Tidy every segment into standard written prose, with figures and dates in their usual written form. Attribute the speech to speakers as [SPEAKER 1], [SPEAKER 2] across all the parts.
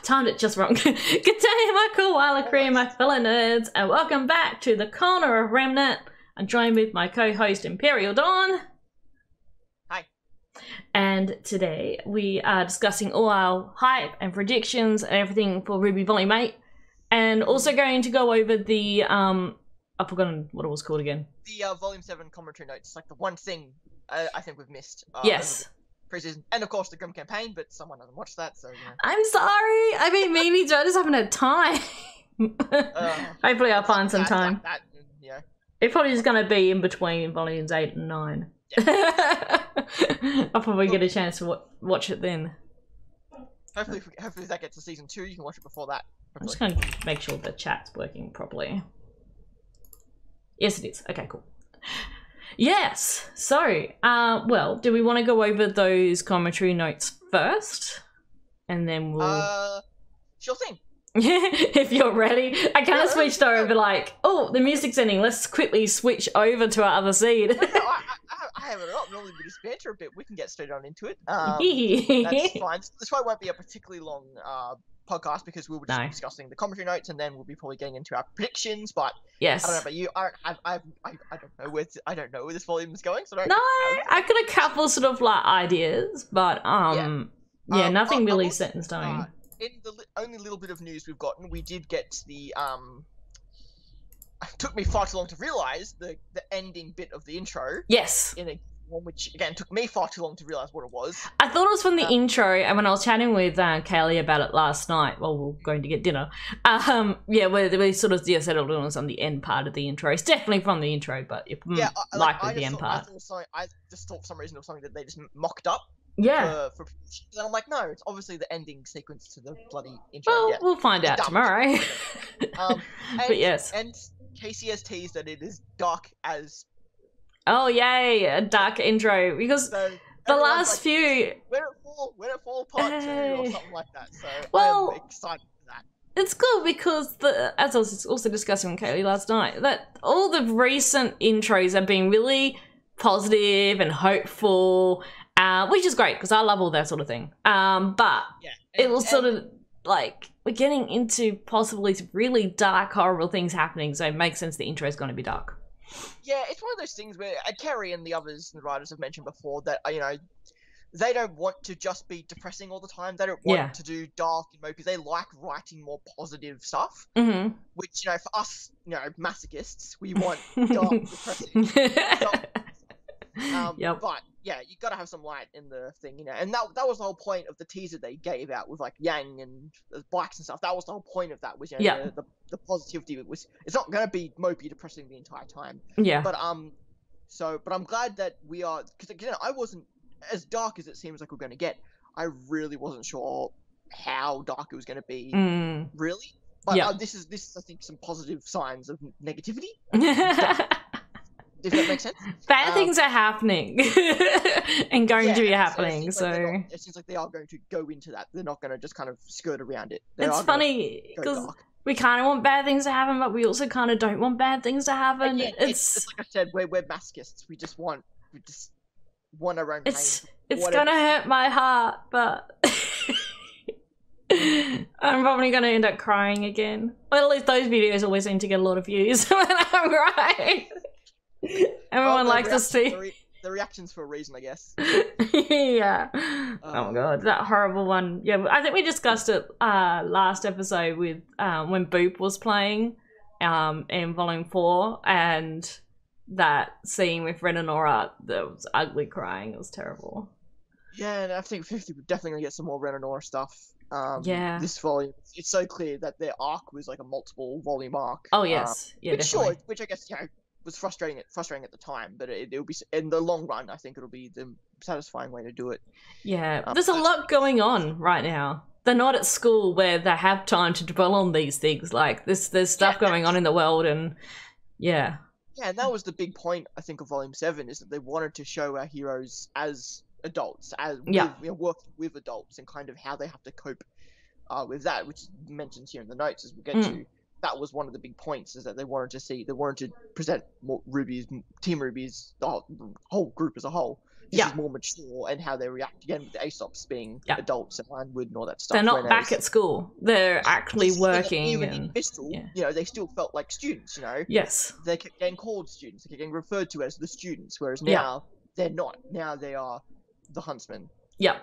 [SPEAKER 1] timed it just wrong. Good day, my koala crew, my fellow nerds, and welcome back to the Corner of Remnant. I'm joined with my co-host Emperial Dawn.
[SPEAKER 2] Hi.
[SPEAKER 1] And today we are discussing all our hype and predictions and everything for RWBY Volume 8. And also going to go over the, I've forgotten what it was called again.
[SPEAKER 2] The Volume 7 commentary notes, like the one thing I think we've missed.
[SPEAKER 1] Yes.
[SPEAKER 2] Pre-season. And of course the Grim campaign, but someone hasn't watched that, so, you know.
[SPEAKER 1] I'm sorry. I mean, maybe I just haven't had time. Hopefully I'll find some time.
[SPEAKER 2] Like that, yeah.
[SPEAKER 1] It's probably just going to be in between volumes 8 and 9.
[SPEAKER 2] Yeah.
[SPEAKER 1] I'll probably get a chance to watch it then.
[SPEAKER 2] Hopefully if that gets to season 2, you can watch it before that.
[SPEAKER 1] I'm just going to make sure the chat's working properly. Yes, it is. Okay, cool. Yes. So, well, do we want to go over those commentary notes first? And then we'll...
[SPEAKER 2] Sure thing.
[SPEAKER 1] If you're ready. I kind of switched over like, oh, the music's ending. Let's quickly switch over to our other seed.
[SPEAKER 2] No, I have it up. Normally we just banter a bit. We can get straight on into it. That's fine. This probably won't be a particularly long podcast because we'll just be discussing the commentary notes and then we'll be probably getting into our predictions. But
[SPEAKER 1] yes,
[SPEAKER 2] I don't know about you. I don't know where this volume is going. So I've
[SPEAKER 1] got a couple sort of like ideas, but yeah, nothing really set in stone.
[SPEAKER 2] In the only little bit of news we've gotten, we did get the it took me far too long to realise the ending bit of the intro.
[SPEAKER 1] Yes. In
[SPEAKER 2] a one which again took me far too long to realise what it was.
[SPEAKER 1] I thought it was from the intro, and when I was chatting with Kaylee about it last night, well, we're going to get dinner. Yeah, we sort of settled on on the end part of the intro. It's definitely from the intro, but likely the end part.
[SPEAKER 2] I just thought for some reason it was something that they just mocked up.
[SPEAKER 1] Yeah.
[SPEAKER 2] For and I'm like, no, it's obviously the ending sequence to the bloody intro.
[SPEAKER 1] Well, we'll find out tomorrow. But yes.
[SPEAKER 2] And Casey has teased that it is dark as...
[SPEAKER 1] Oh, yay, a dark intro. Because the last
[SPEAKER 2] like,
[SPEAKER 1] few...
[SPEAKER 2] When it fall part 2 or something like that. So
[SPEAKER 1] well,
[SPEAKER 2] I'm excited for that.
[SPEAKER 1] It's cool because, as I was also discussing with Kaylee last night, that all the recent intros have been really positive and hopeful, which is great because I love all that sort of thing. But
[SPEAKER 2] yeah,
[SPEAKER 1] it was sort of like we're getting into possibly really dark, horrible things happening, so it makes sense the intro is going to be dark.
[SPEAKER 2] Yeah, it's one of those things where Carrie and the others, the writers have mentioned before that, you know, they don't want to just be depressing all the time. They don't want to do dark and mopey. They like writing more positive stuff, which, you know, for us, you know, masochists, we want dark, depressing stuff. But yeah, you gotta have some light in the thing, you know, and that was the whole point of the teaser they gave out with like Yang and the bikes and stuff. That was the whole point of that was, you know, the positivity was it's not gonna be mopey depressing the entire time.
[SPEAKER 1] Yeah.
[SPEAKER 2] But but I'm glad that we are, because again, I wasn't as dark as it seems like we're gonna get. I really wasn't sure how dark it was gonna be, really. But this is I think some positive signs of negativity. If that makes sense.
[SPEAKER 1] Bad things are happening and going to be happening, so...
[SPEAKER 2] It seems like they are going to go into that. They're not going to just kind of skirt around it.
[SPEAKER 1] It's funny, because we kind of want bad things to happen, but we also kind of don't want bad things to happen.
[SPEAKER 2] Yeah, it's like I said, we're masochists. We just want our own pain.
[SPEAKER 1] It's going to hurt my heart, but... I'm probably going to end up crying again. Well, at least those videos always seem to get a lot of views when I'm crying. Everyone likes to see
[SPEAKER 2] the reactions for a reason, I guess.
[SPEAKER 1] Yeah. Oh my god, that horrible one. Yeah, I think we discussed it last episode with when Boop was playing in Volume 4, and that scene with Ren and Nora, that was ugly crying. It was terrible.
[SPEAKER 2] Yeah, and I think 50 we're definitely gonna get some more Ren and Nora stuff. This volume, it's so clear that their arc was like a multiple volume arc.
[SPEAKER 1] Oh yes, yeah, definitely.
[SPEAKER 2] Which I guess, you know, was frustrating at the time, but it'll be in the long run. I think it'll be the satisfying way to do it.
[SPEAKER 1] Yeah, there's a lot going on right now. They're not at school where they have time to dwell on these things. Like there's stuff going on in the world, and yeah,
[SPEAKER 2] and that was the big point I think of Volume 7 is that they wanted to show our heroes as adults, as working with adults, and kind of how they have to cope with that, which mentions here in the notes as we get to. that was one of the big points, is that they wanted to present more Team RWBY's, the whole group as a whole, just as more mature, and how they react again with the Aesops being adults and Ironwood and all that stuff.
[SPEAKER 1] They're not back at school; they're actually working.
[SPEAKER 2] Even in Pistol, you know, they still felt like students. You know,
[SPEAKER 1] yes,
[SPEAKER 2] they kept getting called students. They kept getting referred to as the students, whereas now they're not. Now they are the huntsmen.
[SPEAKER 1] Yeah.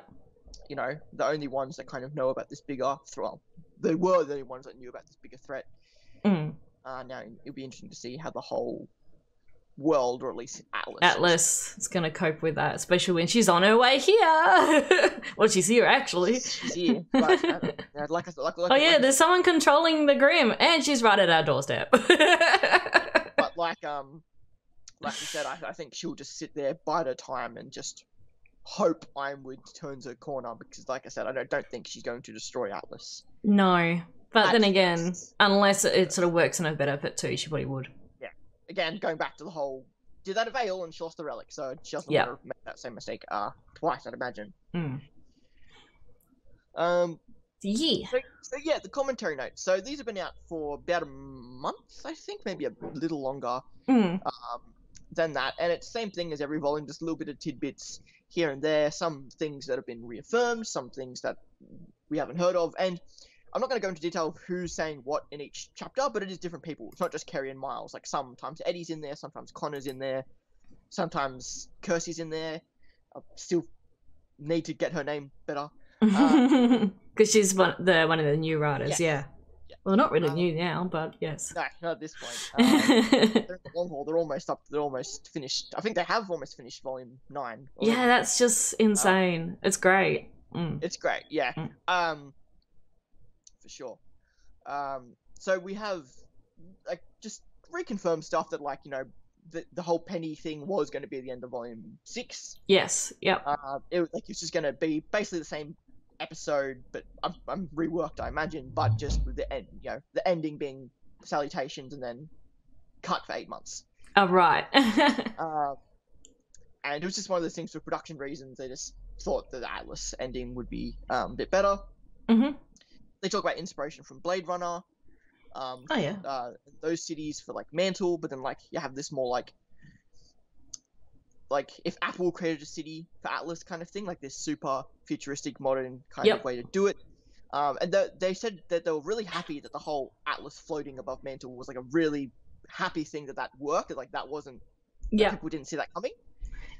[SPEAKER 2] You know, the only ones that kind of know about this bigger threat. They were the only ones that knew about this bigger threat. Now it'll be interesting to see how the whole world, or at least Atlas
[SPEAKER 1] is going to cope with that, especially when she's on her way here. Well, she's here actually.
[SPEAKER 2] She's here, but
[SPEAKER 1] there's someone controlling the Grim, and she's right at our doorstep.
[SPEAKER 2] But like you said, I think she'll just sit there, bide her time, and just hope Ironwood turns her corner, because like I said, I don't think she's going to destroy Atlas.
[SPEAKER 1] No, but then again, unless it sort of works in her benefit too, she probably would.
[SPEAKER 2] Yeah. Again, going back to the whole, did that avail, and she lost the relic, so she doesn't want to make that same mistake twice, I'd imagine. So the commentary notes. So these have been out for about a month, I think, maybe a little longer than that, and it's the same thing as every volume, just a little bit of tidbits here and there, some things that have been reaffirmed, some things that we haven't heard of, and I'm not going to go into detail of who's saying what in each chapter, but it is different people. It's not just Kerry and Miles. Like, sometimes Eddie's in there, sometimes Connor's in there, sometimes Kirsty's in there. I still need to get her name better.
[SPEAKER 1] Because she's one of the new writers,
[SPEAKER 2] yeah.
[SPEAKER 1] Well, not really new now, but yes.
[SPEAKER 2] No, not at this point. They're in the long haul. They're almost finished. I think they have almost finished volume 9. Already.
[SPEAKER 1] Yeah, that's just insane. It's great.
[SPEAKER 2] It's great, yeah. For sure. So we have, like, just reconfirmed stuff that, like, you know, the whole Penny thing was going to be the end of volume 6.
[SPEAKER 1] Yes, yep.
[SPEAKER 2] It's just going to be basically the same episode, but I'm reworked, I imagine, but just with the end, you know, the ending being salutations and then cut for 8 months.
[SPEAKER 1] Oh, right.
[SPEAKER 2] And it was just one of those things for production reasons. They just thought that the Atlas ending would be a bit better. They talk about inspiration from Blade Runner. Those cities for, like, Mantle, but then, like, you have this more like if Apple created a city for Atlas kind of thing, like this super futuristic modern kind of way to do it. And they said that they were really happy that the whole Atlas floating above Mantle was, like, a really happy thing that worked. Like, that wasn't, people didn't see that coming.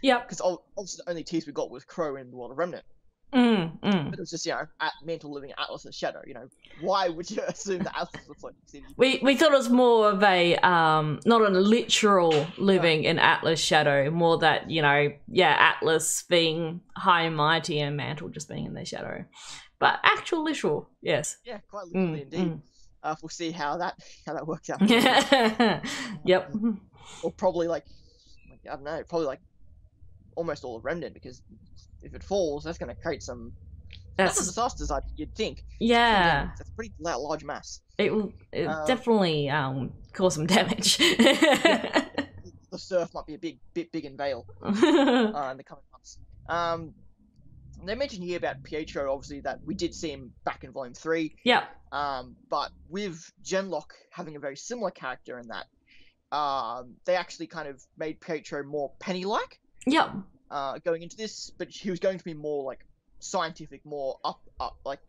[SPEAKER 2] Yeah. Because obviously the only tease we got was Crow in World of Remnant. But it was just, you know, Mantle living in Atlas's shadow. You know, why would you assume that Atlas was a floating city?
[SPEAKER 1] We thought it was more of a not a literal living in Atlas' shadow, more that, you know, Atlas being high and mighty and Mantle just being in their shadow. But actual literal, yes.
[SPEAKER 2] Yeah, quite literally indeed. We'll see how that works out.
[SPEAKER 1] Yep.
[SPEAKER 2] Or probably like I don't know, probably almost all of Remnant, because if it falls, that's going to create some disasters, you'd think.
[SPEAKER 1] Yeah.
[SPEAKER 2] It's a pretty large mass.
[SPEAKER 1] It will definitely cause some damage.
[SPEAKER 2] The surf might be a bit big in Vale in the coming months. They mentioned here about Pietro, obviously, that we did see him back in Volume 3.
[SPEAKER 1] Yeah.
[SPEAKER 2] But with Genlock having a very similar character in that, they actually kind of made Pietro more Penny-like.
[SPEAKER 1] Yep.
[SPEAKER 2] Going into this, but he was going to be more, like, scientific, more upright,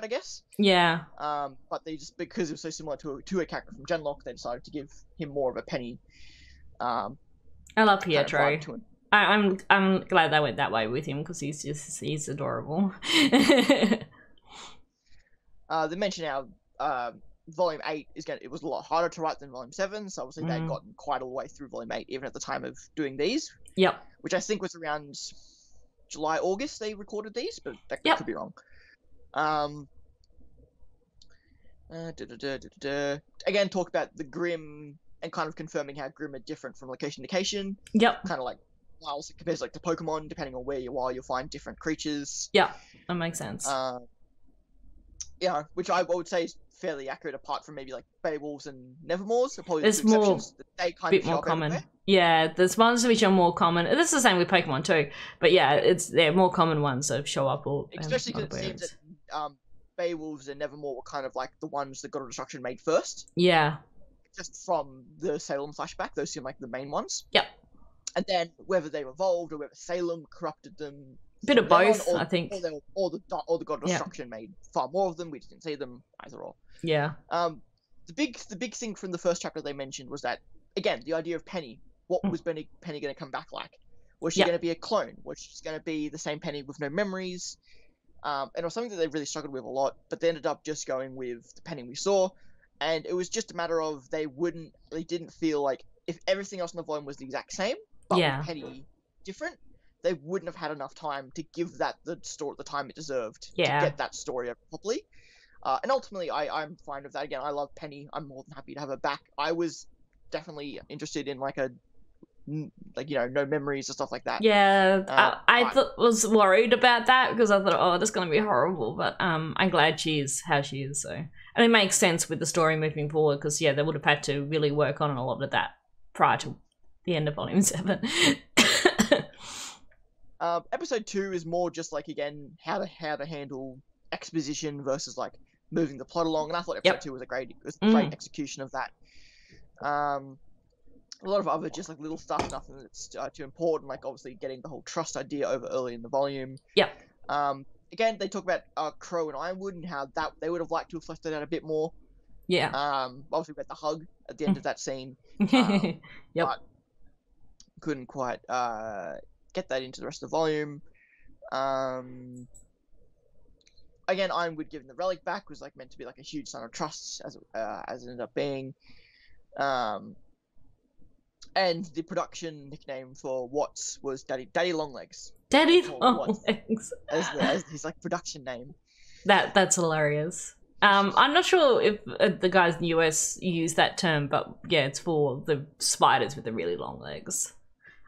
[SPEAKER 2] I guess.
[SPEAKER 1] Yeah.
[SPEAKER 2] But they just, because it was so similar to a character from Genlock, they decided to give him more of a Penny.
[SPEAKER 1] I love Pietro. I'm glad they went that way with him, because he's adorable.
[SPEAKER 2] They mentioned how Volume 8 it was a lot harder to write than Volume 7, so obviously they'd gotten quite all the way through Volume 8, even at the time of doing these.
[SPEAKER 1] Yep.
[SPEAKER 2] Which I think was around July, August they recorded these, but that could be wrong. Again, talk about the Grim and kind of confirming how Grim are different from location to location.
[SPEAKER 1] Yep.
[SPEAKER 2] Kind of like Miles compares to Pokemon, depending on where you are, you'll find different creatures.
[SPEAKER 1] Yeah, that makes sense.
[SPEAKER 2] Which I would say is fairly accurate, apart from maybe like Beowulfs and Nevermores. Probably
[SPEAKER 1] there's
[SPEAKER 2] the
[SPEAKER 1] more,
[SPEAKER 2] they kind
[SPEAKER 1] bit
[SPEAKER 2] of
[SPEAKER 1] more common.
[SPEAKER 2] Everywhere.
[SPEAKER 1] Yeah, there's ones which are more common. This is the same with Pokemon too, but yeah, they're more common ones that show up all.
[SPEAKER 2] Especially because it seems that Beowulfs and Nevermore were kind of like the ones that God of Destruction made first.
[SPEAKER 1] Yeah.
[SPEAKER 2] Just from the Salem flashback, those seem like the main ones.
[SPEAKER 1] Yep.
[SPEAKER 2] And then whether they evolved or whether Salem corrupted them.
[SPEAKER 1] Bit of both, I think.
[SPEAKER 2] Or the God of Destruction made far more of them. We didn't see them, either or.
[SPEAKER 1] Yeah.
[SPEAKER 2] The big thing from the first chapter they mentioned was that, again, the idea of Penny. What was Penny going to come back like? Was she going to be a clone? Was she going to be the same Penny with no memories? And it was something that they really struggled with a lot, but they ended up just going with the Penny we saw. And it was just a matter of they didn't feel like if everything else in the volume was the exact same, but with Penny different, they wouldn't have had enough time to give that the time it deserved to get that story over properly. And ultimately, I'm fine with that. Again, I love Penny. I'm more than happy to have her back. I was definitely interested in no memories and stuff like that.
[SPEAKER 1] Yeah, I was worried about that because I thought, oh, that's going to be horrible. But I'm glad she is how she is. So, and it makes sense with the story moving forward because they would have had to really work on a lot of that prior to the end of Volume 7.
[SPEAKER 2] Episode 2 is more just like, again, how to handle exposition versus like moving the plot along, and I thought episode 2 was a great execution of that. A lot of other just like little stuff, nothing that's too important, like obviously getting the whole trust idea over early in the volume.
[SPEAKER 1] Yep.
[SPEAKER 2] Again, they talk about Crow and Ironwood and how that they would have liked to have fleshed it out a bit more.
[SPEAKER 1] Yeah.
[SPEAKER 2] Obviously we had the hug at the end of that scene.
[SPEAKER 1] Yep.
[SPEAKER 2] But couldn't quite get that into the rest of the volume. Again, Ironwood giving the relic back was like meant to be like a huge sign of trust, as it ended up being. And the production nickname for Watts was Daddy Longlegs.
[SPEAKER 1] Daddy Longlegs.
[SPEAKER 2] As his like production name.
[SPEAKER 1] That's hilarious. I'm not sure if the guys in the US use that term, but yeah, it's for the spiders with the really long legs.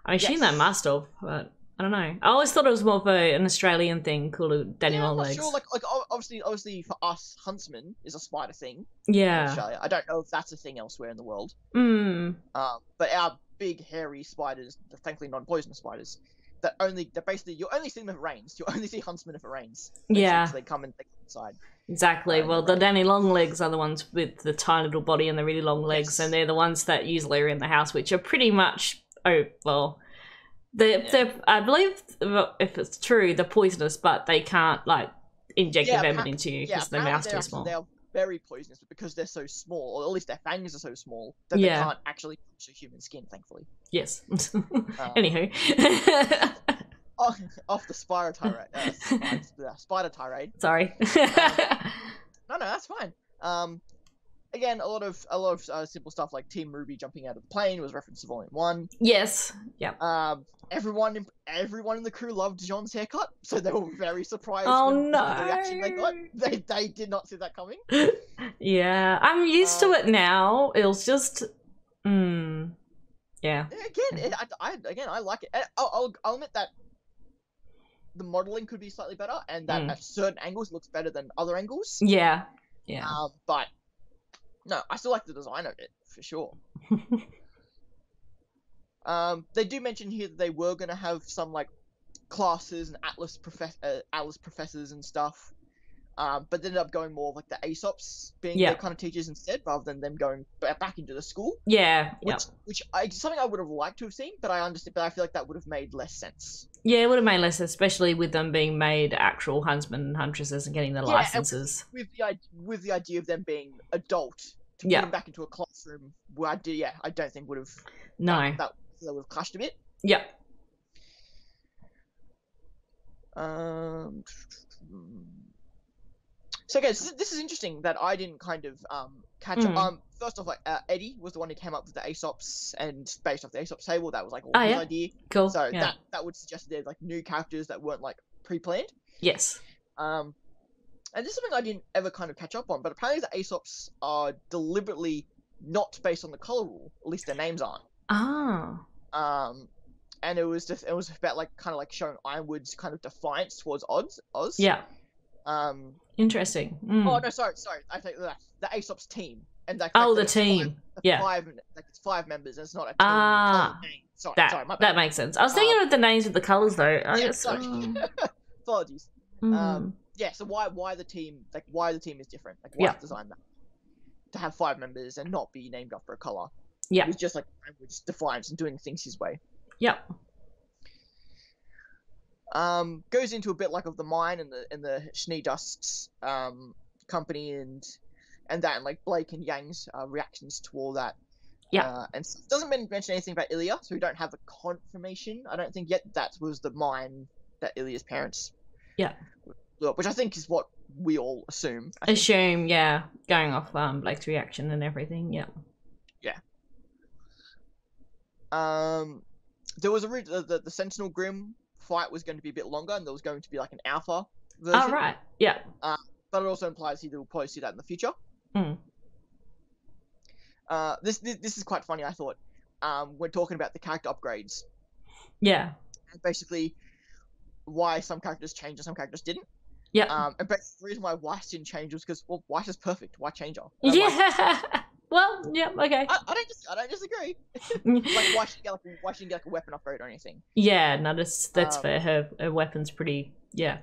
[SPEAKER 1] I mean, they must have, but I don't know. I always thought it was more of an Australian thing called Daddy Longlegs.
[SPEAKER 2] I'm not sure. Like obviously for us, huntsman is a spider thing.
[SPEAKER 1] Yeah.
[SPEAKER 2] In Australia. I don't know if that's a thing elsewhere in the world. But our big hairy spiders, thankfully non-poisonous spiders, that basically you only see them if it rains. You only see huntsmen if it rains.
[SPEAKER 1] Yeah.
[SPEAKER 2] So they come inside.
[SPEAKER 1] Exactly. Well, the Danny Longlegs are the ones with the tiny little body and the really long legs, and they're the ones that usually are in the house, which are pretty much I believe if it's true, they're poisonous, but they can't like inject the venom into you because their mouth's too small.
[SPEAKER 2] They are very poisonous, but because they're so small, or at least their fangs are so small, that they can't actually touch a human skin. Thankfully. Yes.
[SPEAKER 1] Anywho.
[SPEAKER 2] Off the spider tirade.
[SPEAKER 1] Sorry.
[SPEAKER 2] No, that's fine. Again, a lot of simple stuff like Team RWBY jumping out of the plane was referenced to Volume 1.
[SPEAKER 1] Yes. Yep.
[SPEAKER 2] Everyone in the crew loved John's haircut, so they were very surprised
[SPEAKER 1] with
[SPEAKER 2] the reaction they got. They did not see that coming.
[SPEAKER 1] Yeah, I'm used to it now. It was just, yeah.
[SPEAKER 2] Again, I like it. I'll admit that the modeling could be slightly better, and that at certain angles looks better than other angles.
[SPEAKER 1] Yeah.
[SPEAKER 2] But no, I still like the design of it for sure. They do mention here that they were going to have some like classes and Atlas professors and stuff, but they ended up going more of like the Aesops being their kind of teachers instead, rather than them going back into the school.
[SPEAKER 1] Yeah,
[SPEAKER 2] which something I would have liked to have seen, but I understand. But I feel like that would have made less sense.
[SPEAKER 1] Yeah, it would have made less sense, especially with them being made actual huntsmen and huntresses and getting their licenses.
[SPEAKER 2] With the idea of them being adult, to put them back into a classroom, I don't think would have.
[SPEAKER 1] No.
[SPEAKER 2] That would have clashed a bit.
[SPEAKER 1] Yep.
[SPEAKER 2] So guys, this is interesting that I didn't kind of catch up. First off, like Eddie was the one who came up with the Aesops, and based off the Aesops table, that was like all his idea.
[SPEAKER 1] Cool.
[SPEAKER 2] So that would suggest that there's like new characters that weren't like pre-planned.
[SPEAKER 1] Yes.
[SPEAKER 2] And this is something I didn't ever kind of catch up on, but apparently the Aesops are deliberately not based on the color rule. At least their names aren't. And it was about like kind of like showing Ironwood's kind of defiance towards Oz.
[SPEAKER 1] Yeah. Interesting.
[SPEAKER 2] Oh no, sorry. I think the Aesop's team, and like
[SPEAKER 1] the team.
[SPEAKER 2] It's 5 members, and it's not a team. Sorry, my bad.
[SPEAKER 1] That makes sense. I was thinking of the names of the colors though.
[SPEAKER 2] Sorry. Apologies. yeah. So why the team is different? Like why design that to have 5 members and not be named after a color?
[SPEAKER 1] Yeah,
[SPEAKER 2] it's just like language defines and doing things his way.
[SPEAKER 1] Yep.
[SPEAKER 2] Goes into a bit like of the mine and the Schnee Dust's company and that, and like Blake and Yang's reactions to all that.
[SPEAKER 1] Yeah.
[SPEAKER 2] And doesn't mention anything about Ilya, so we don't have a confirmation, I don't think, yet that was the mine that Ilya's parents.
[SPEAKER 1] Yeah.
[SPEAKER 2] Which I think is what we all assume.
[SPEAKER 1] Yeah. Going off Blake's reaction and everything, yeah.
[SPEAKER 2] Yeah. There was the Sentinel Grim fight was going to be a bit longer, and there was going to be like an alpha version.
[SPEAKER 1] Oh, right. Yeah.
[SPEAKER 2] But it also implies he will probably see that in the future. This is quite funny, I thought. We're talking about the character upgrades.
[SPEAKER 1] Yeah.
[SPEAKER 2] And basically, why some characters changed and some characters didn't.
[SPEAKER 1] Yeah.
[SPEAKER 2] And basically the reason why Weiss didn't change was because, well, Weiss is perfect. Why change her?
[SPEAKER 1] Yeah. Well, yeah, okay.
[SPEAKER 2] I don't disagree. Like, why she didn't get like a weapon upgrade or anything?
[SPEAKER 1] Yeah, no, that's fair. Her weapon's pretty, yeah,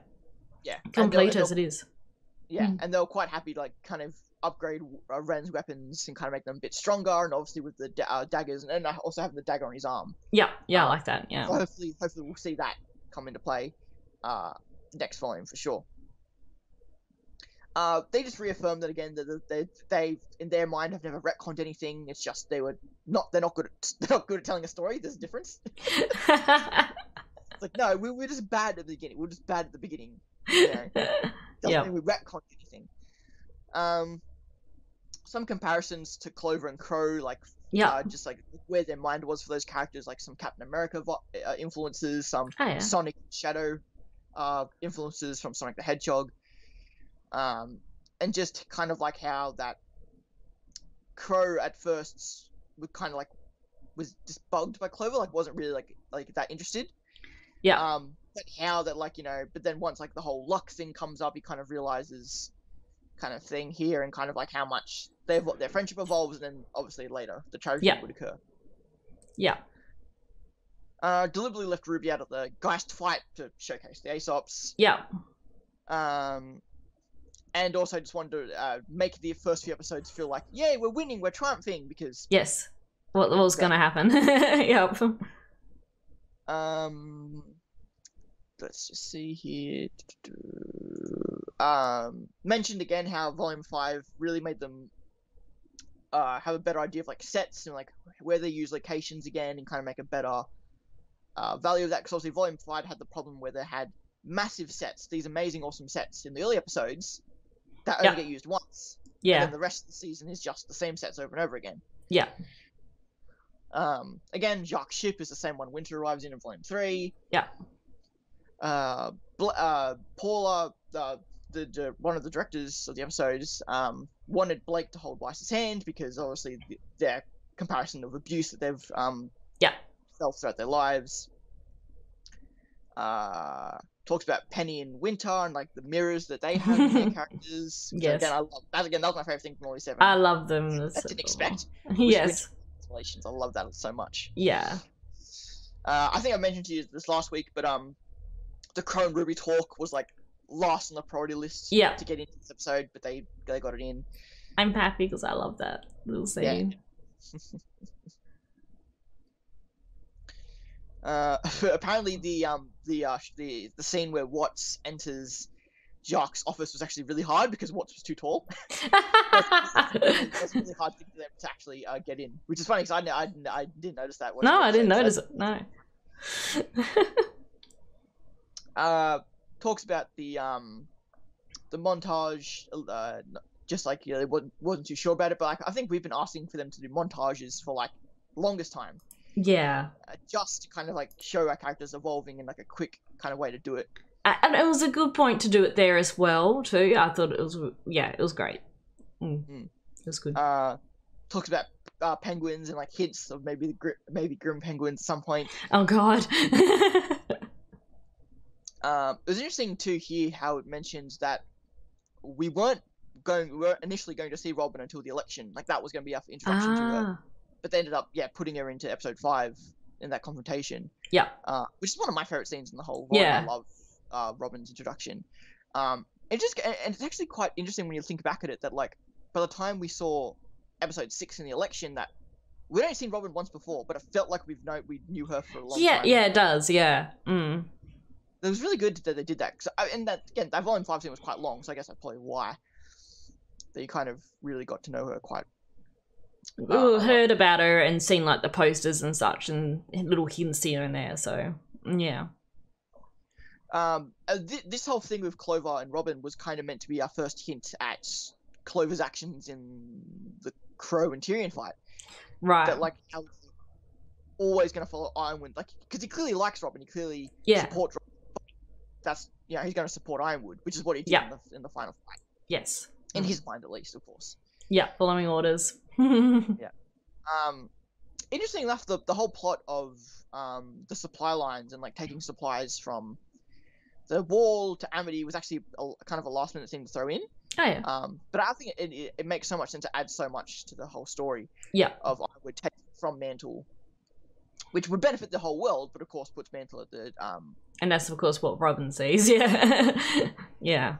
[SPEAKER 1] complete as it is.
[SPEAKER 2] Yeah, and they were quite happy to like kind of upgrade Ren's weapons and kind of make them a bit stronger, and obviously with the daggers, and also having the dagger on his arm. Yeah,
[SPEAKER 1] I like that. Yeah.
[SPEAKER 2] So hopefully we'll see that come into play, next volume for sure. They just reaffirmed that again that they in their mind have never retconned anything. It's just they're not good at telling a story. There's a difference. It's like, no, we're just bad at the beginning. We're just bad at the beginning. You know? Doesn't mean we retconned anything. Some comparisons to Clover and Crow, like just like where their mind was for those characters, like some Captain America influences, some Sonic Shadow influences from Sonic the Hedgehog. And just kind of like how that Crow at first was kind of like was just bugged by Clover, like wasn't really like that interested.
[SPEAKER 1] Yeah.
[SPEAKER 2] But how that, like, you know, but then once like the whole luck thing comes up, he kind of realizes kind of thing here, and kind of like how much their friendship evolves, and then obviously later the tragedy would occur. Yeah. Deliberately left RWBY out of the Geist fight to showcase the Aesops.
[SPEAKER 1] Yeah.
[SPEAKER 2] And also just wanted to make the first few episodes feel like, yay, we're winning, we're triumphing, because...
[SPEAKER 1] Yes. What was going to happen. Yep.
[SPEAKER 2] Let's just see here. Mentioned again how Volume 5 really made them have a better idea of like sets and like where they use locations again, and kind of make a better value of that, because obviously Volume 5 had the problem where they had massive sets, these amazing, awesome sets in the early episodes that only get used once.
[SPEAKER 1] Yeah.
[SPEAKER 2] And then the rest of the season is just the same sets over and over again.
[SPEAKER 1] Yeah.
[SPEAKER 2] Again, Jacques' ship is the same one Winter arrives in Volume 3.
[SPEAKER 1] Yeah.
[SPEAKER 2] Paula, the one of the directors of the episodes, wanted Blake to hold Weiss's hand because obviously their comparison of abuse that they've felt throughout their lives. Talks about Penny and Winter and like the mirrors that they have in their characters.
[SPEAKER 1] Yes.
[SPEAKER 2] So again, I love that. Again, that was my favorite thing from Volume 7.
[SPEAKER 1] I love them.
[SPEAKER 2] I didn't expect.
[SPEAKER 1] Yes.
[SPEAKER 2] I love that so much.
[SPEAKER 1] Yeah.
[SPEAKER 2] I think I mentioned to you this last week, but the Crow and RWBY talk was like last on the priority list to get into this episode, but they got it in.
[SPEAKER 1] I'm happy because I love that little scene.
[SPEAKER 2] Apparently the scene where Watts enters Jacques' office was actually really hard because Watts was too tall. It was really hard for them to actually get in, which is funny because I didn't notice that.
[SPEAKER 1] No, I didn't notice it. No.
[SPEAKER 2] Talks about the montage, just like, you know, they wasn't too sure about it, but like, I think we've been asking for them to do montages for like the longest time.
[SPEAKER 1] Yeah.
[SPEAKER 2] Just to kind of like show our characters evolving in like a quick kind of way to do it.
[SPEAKER 1] And it was a good point to do it there as well too. I thought it was great. It was good.
[SPEAKER 2] Talks about penguins and like hints of maybe grim penguins at some point.
[SPEAKER 1] Oh god.
[SPEAKER 2] It was interesting to hear how it mentions that we weren't initially going to see Robin until the election. Like that was going to be our introduction to her. But they ended up putting her into episode 5 in that confrontation. Yeah. Which is one of my favorite scenes in the whole volume. I love Robin's introduction. it's actually quite interesting when you think back at it that like by the time we saw episode 6 in the election, that we'd only seen Robin once before, but it felt like we knew her for a long time.
[SPEAKER 1] Yeah, it does. Yeah.
[SPEAKER 2] It was really good that they did that, and that again, that volume 5 scene was quite long, so I guess that's probably why they kind of really got to know her quite.
[SPEAKER 1] Heard about her and seen like the posters and such, and little hints here and there. So yeah.
[SPEAKER 2] This whole thing with Clover and Robin was kind of meant to be our first hint at Clover's actions in the Crow and Tyrion fight.
[SPEAKER 1] Right.
[SPEAKER 2] That like how he's always going to follow Ironwood, like because he clearly likes Robin, he clearly supports Robin. That's he's going to support Ironwood, which is what he did in the final fight.
[SPEAKER 1] Yes.
[SPEAKER 2] In his mind, at least, of course.
[SPEAKER 1] Yeah, following orders.
[SPEAKER 2] Yeah. Interesting enough, the whole plot of the supply lines and like taking supplies from the wall to Amity was actually kind of a last minute thing to throw in.
[SPEAKER 1] Oh yeah.
[SPEAKER 2] But I think it makes so much sense to add so much to the whole story.
[SPEAKER 1] Yeah.
[SPEAKER 2] Of Ironwood taking from Mantle, which would benefit the whole world, but of course puts Mantle at the
[SPEAKER 1] And that's of course what Robin sees. Yeah. Yeah.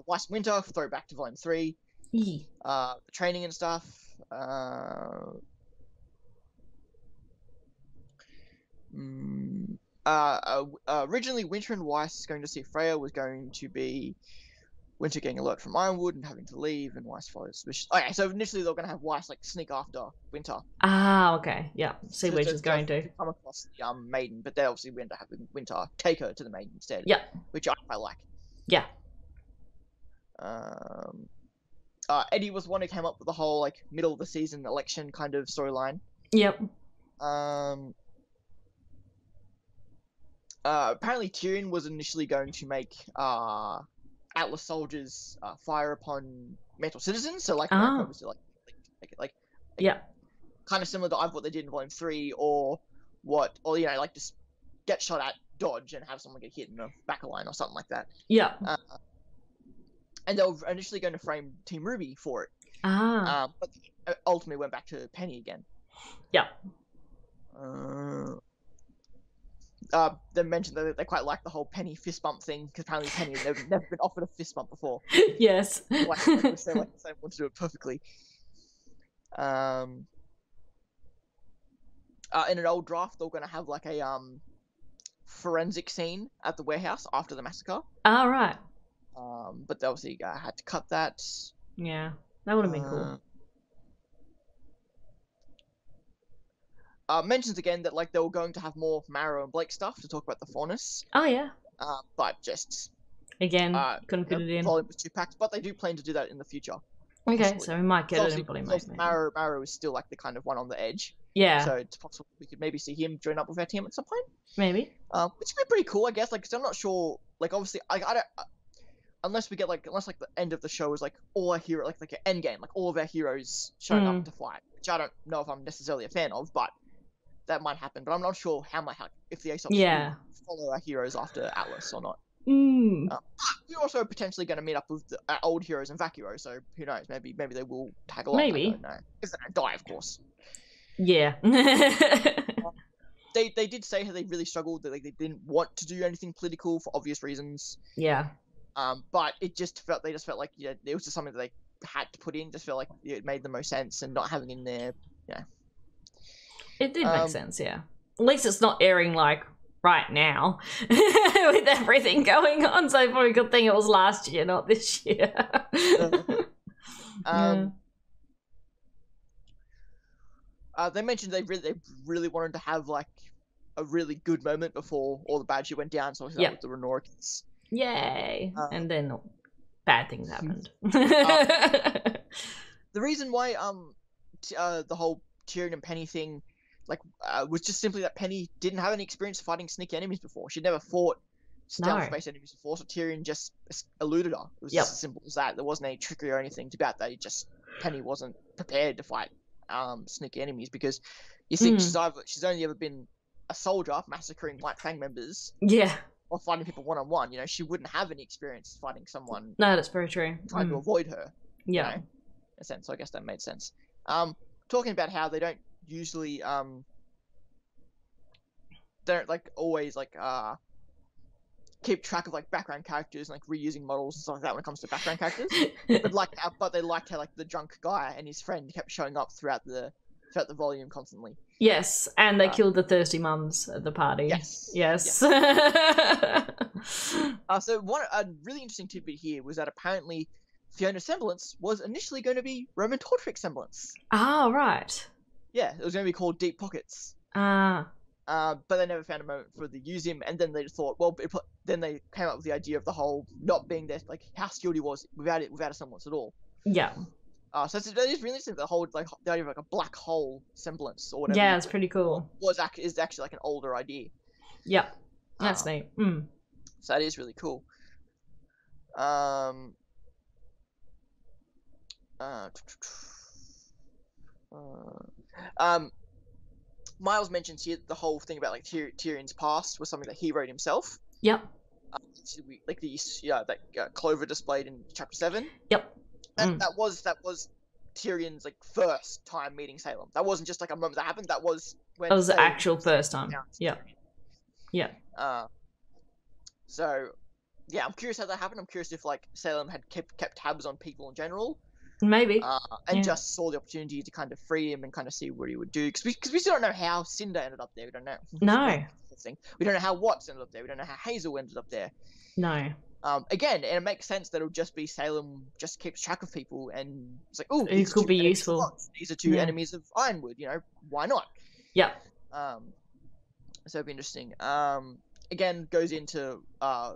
[SPEAKER 2] Weiss Winter, throwback to Volume 3. The training and stuff. Originally, Winter and Weiss going to see Freya was going to be Winter getting alert from Ironwood and having to leave, and Weiss follows. Okay, so initially they were going to have Weiss like sneak after Winter.
[SPEAKER 1] Ah, okay, yeah. See where she's going to
[SPEAKER 2] come across the Maiden, but they obviously went to have Winter take her to the Maiden instead.
[SPEAKER 1] Yeah,
[SPEAKER 2] which I quite like.
[SPEAKER 1] Yeah.
[SPEAKER 2] Eddie was one who came up with the whole like middle of the season election kind of storyline.
[SPEAKER 1] Yep.
[SPEAKER 2] Apparently Tyrion was initially going to make Atlas soldiers fire upon Mantle citizens, so like obviously like
[SPEAKER 1] yeah,
[SPEAKER 2] kind of similar to what they did in Volume 3, or like just get shot at, dodge, and have someone get hit in the back of line or something like that.
[SPEAKER 1] Yeah.
[SPEAKER 2] And they were initially going to frame Team RWBY for it. But ultimately went back to Penny again.
[SPEAKER 1] Yeah.
[SPEAKER 2] They mentioned that they quite like the whole Penny fist bump thing, because apparently Penny had never been offered a fist bump before.
[SPEAKER 1] Yes.
[SPEAKER 2] They want to do it perfectly. In an old draft, they're going to have like a forensic scene at the warehouse after the massacre.
[SPEAKER 1] Ah, right.
[SPEAKER 2] But they obviously had to cut that.
[SPEAKER 1] Yeah, that would have been cool.
[SPEAKER 2] Mentions again that like they were going to have more Marrow and Blake stuff to talk about the Faunus.
[SPEAKER 1] Oh yeah.
[SPEAKER 2] But just
[SPEAKER 1] again couldn't fit it in.
[SPEAKER 2] Volume was too packed, but they do plan to do that in the future.
[SPEAKER 1] Okay,
[SPEAKER 2] possibly.
[SPEAKER 1] so we might get it in Volume 8.
[SPEAKER 2] Marrow is still like the kind of one on the edge.
[SPEAKER 1] Yeah.
[SPEAKER 2] So it's possible we could maybe see him join up with our team at some point.
[SPEAKER 1] Maybe.
[SPEAKER 2] Which would be pretty cool, I guess. Like, cause I'm not sure. Like, obviously, I don't. Unless we get unless the end of the show is like all our hero, like an end game, like all of our heroes showing up to fight, which I don't know if I'm necessarily a fan of, but that might happen. But I'm not sure how if the Aesop's will follow our heroes after Atlas or not. We're also potentially going to meet up with the old heroes in Vacuo, so who knows? Maybe they will tag along.
[SPEAKER 1] Maybe.
[SPEAKER 2] I don't know. If they don't die, of course.
[SPEAKER 1] Yeah.
[SPEAKER 2] They did say how they really struggled, that like they didn't want to do anything political for obvious reasons.
[SPEAKER 1] Yeah.
[SPEAKER 2] But they just felt like it was just something that they had to put in. Just felt like it made the most sense, and not having in there,
[SPEAKER 1] It did make sense, yeah. At least it's not airing like right now with everything going on. So probably a good thing it was last year, not this year.
[SPEAKER 2] They mentioned they really wanted to have like a really good moment before all the bad shit went down. So with the Renoricans.
[SPEAKER 1] Yay! And then bad things happened.
[SPEAKER 2] The reason why the whole Tyrion and Penny thing was just simply that Penny didn't have any experience fighting sneaky enemies before. She'd never fought stealth-based enemies before, so Tyrion just eluded her. It was just as simple as that. There wasn't any trickery or anything about that. Penny wasn't prepared to fight sneaky enemies, because you think she's only ever been a soldier massacring White Fang members.
[SPEAKER 1] Yeah. Or
[SPEAKER 2] fighting people one-on-one. She wouldn't have any experience fighting someone.
[SPEAKER 1] No, that's very true.
[SPEAKER 2] Trying to avoid her.
[SPEAKER 1] Yeah.
[SPEAKER 2] In a sense, so I guess that made sense. Talking about how they don't usually they don't always keep track of like background characters and like reusing models and stuff like that when it comes to background characters. but they liked how like the drunk guy and his friend kept showing up throughout the volume constantly.
[SPEAKER 1] Yes, and they killed the thirsty mums at the party.
[SPEAKER 2] Yes.
[SPEAKER 1] So
[SPEAKER 2] a really interesting tidbit here was that apparently Fiona's semblance was initially going to be Roman Torchwick's semblance.
[SPEAKER 1] Oh, right.
[SPEAKER 2] Yeah, it was going to be called Deep Pockets.
[SPEAKER 1] Ah.
[SPEAKER 2] But they never found a moment for the use him, and then they just thought, well, then they came up with the idea of the whole not being there, like how skilled he was without a semblance at all.
[SPEAKER 1] Yeah.
[SPEAKER 2] So that is really interesting. The whole like the idea of like a black hole semblance or whatever.
[SPEAKER 1] Yeah, it's pretty cool.
[SPEAKER 2] Is actually like an older idea.
[SPEAKER 1] Yeah, that's neat.
[SPEAKER 2] So that is really cool. Miles mentions here the whole thing about like Tyrion's past was something that he wrote himself.
[SPEAKER 1] Yep.
[SPEAKER 2] Like Clover displayed in chapter 7.
[SPEAKER 1] Yep.
[SPEAKER 2] And that was Tyrion's like first time meeting Salem. That wasn't just like a moment that happened. That was when
[SPEAKER 1] that was the actual first time. Yeah. Yeah.
[SPEAKER 2] So yeah, I'm curious how that happened. I'm curious if like Salem had kept tabs on people in general.
[SPEAKER 1] Maybe.
[SPEAKER 2] And just saw the opportunity to kind of free him and kind of see what he would do. Because we still don't know how Cinder ended up there. We don't know.
[SPEAKER 1] No.
[SPEAKER 2] We don't know how Watts ended up there. We don't know how Hazel ended up there.
[SPEAKER 1] No.
[SPEAKER 2] Again, and it makes sense that it'll just be Salem just keeps track of people and it's like, oh,
[SPEAKER 1] it could be useful.
[SPEAKER 2] These are two enemies of Ironwood, you know, why not?
[SPEAKER 1] Yeah.
[SPEAKER 2] So it'd be interesting. Again, goes into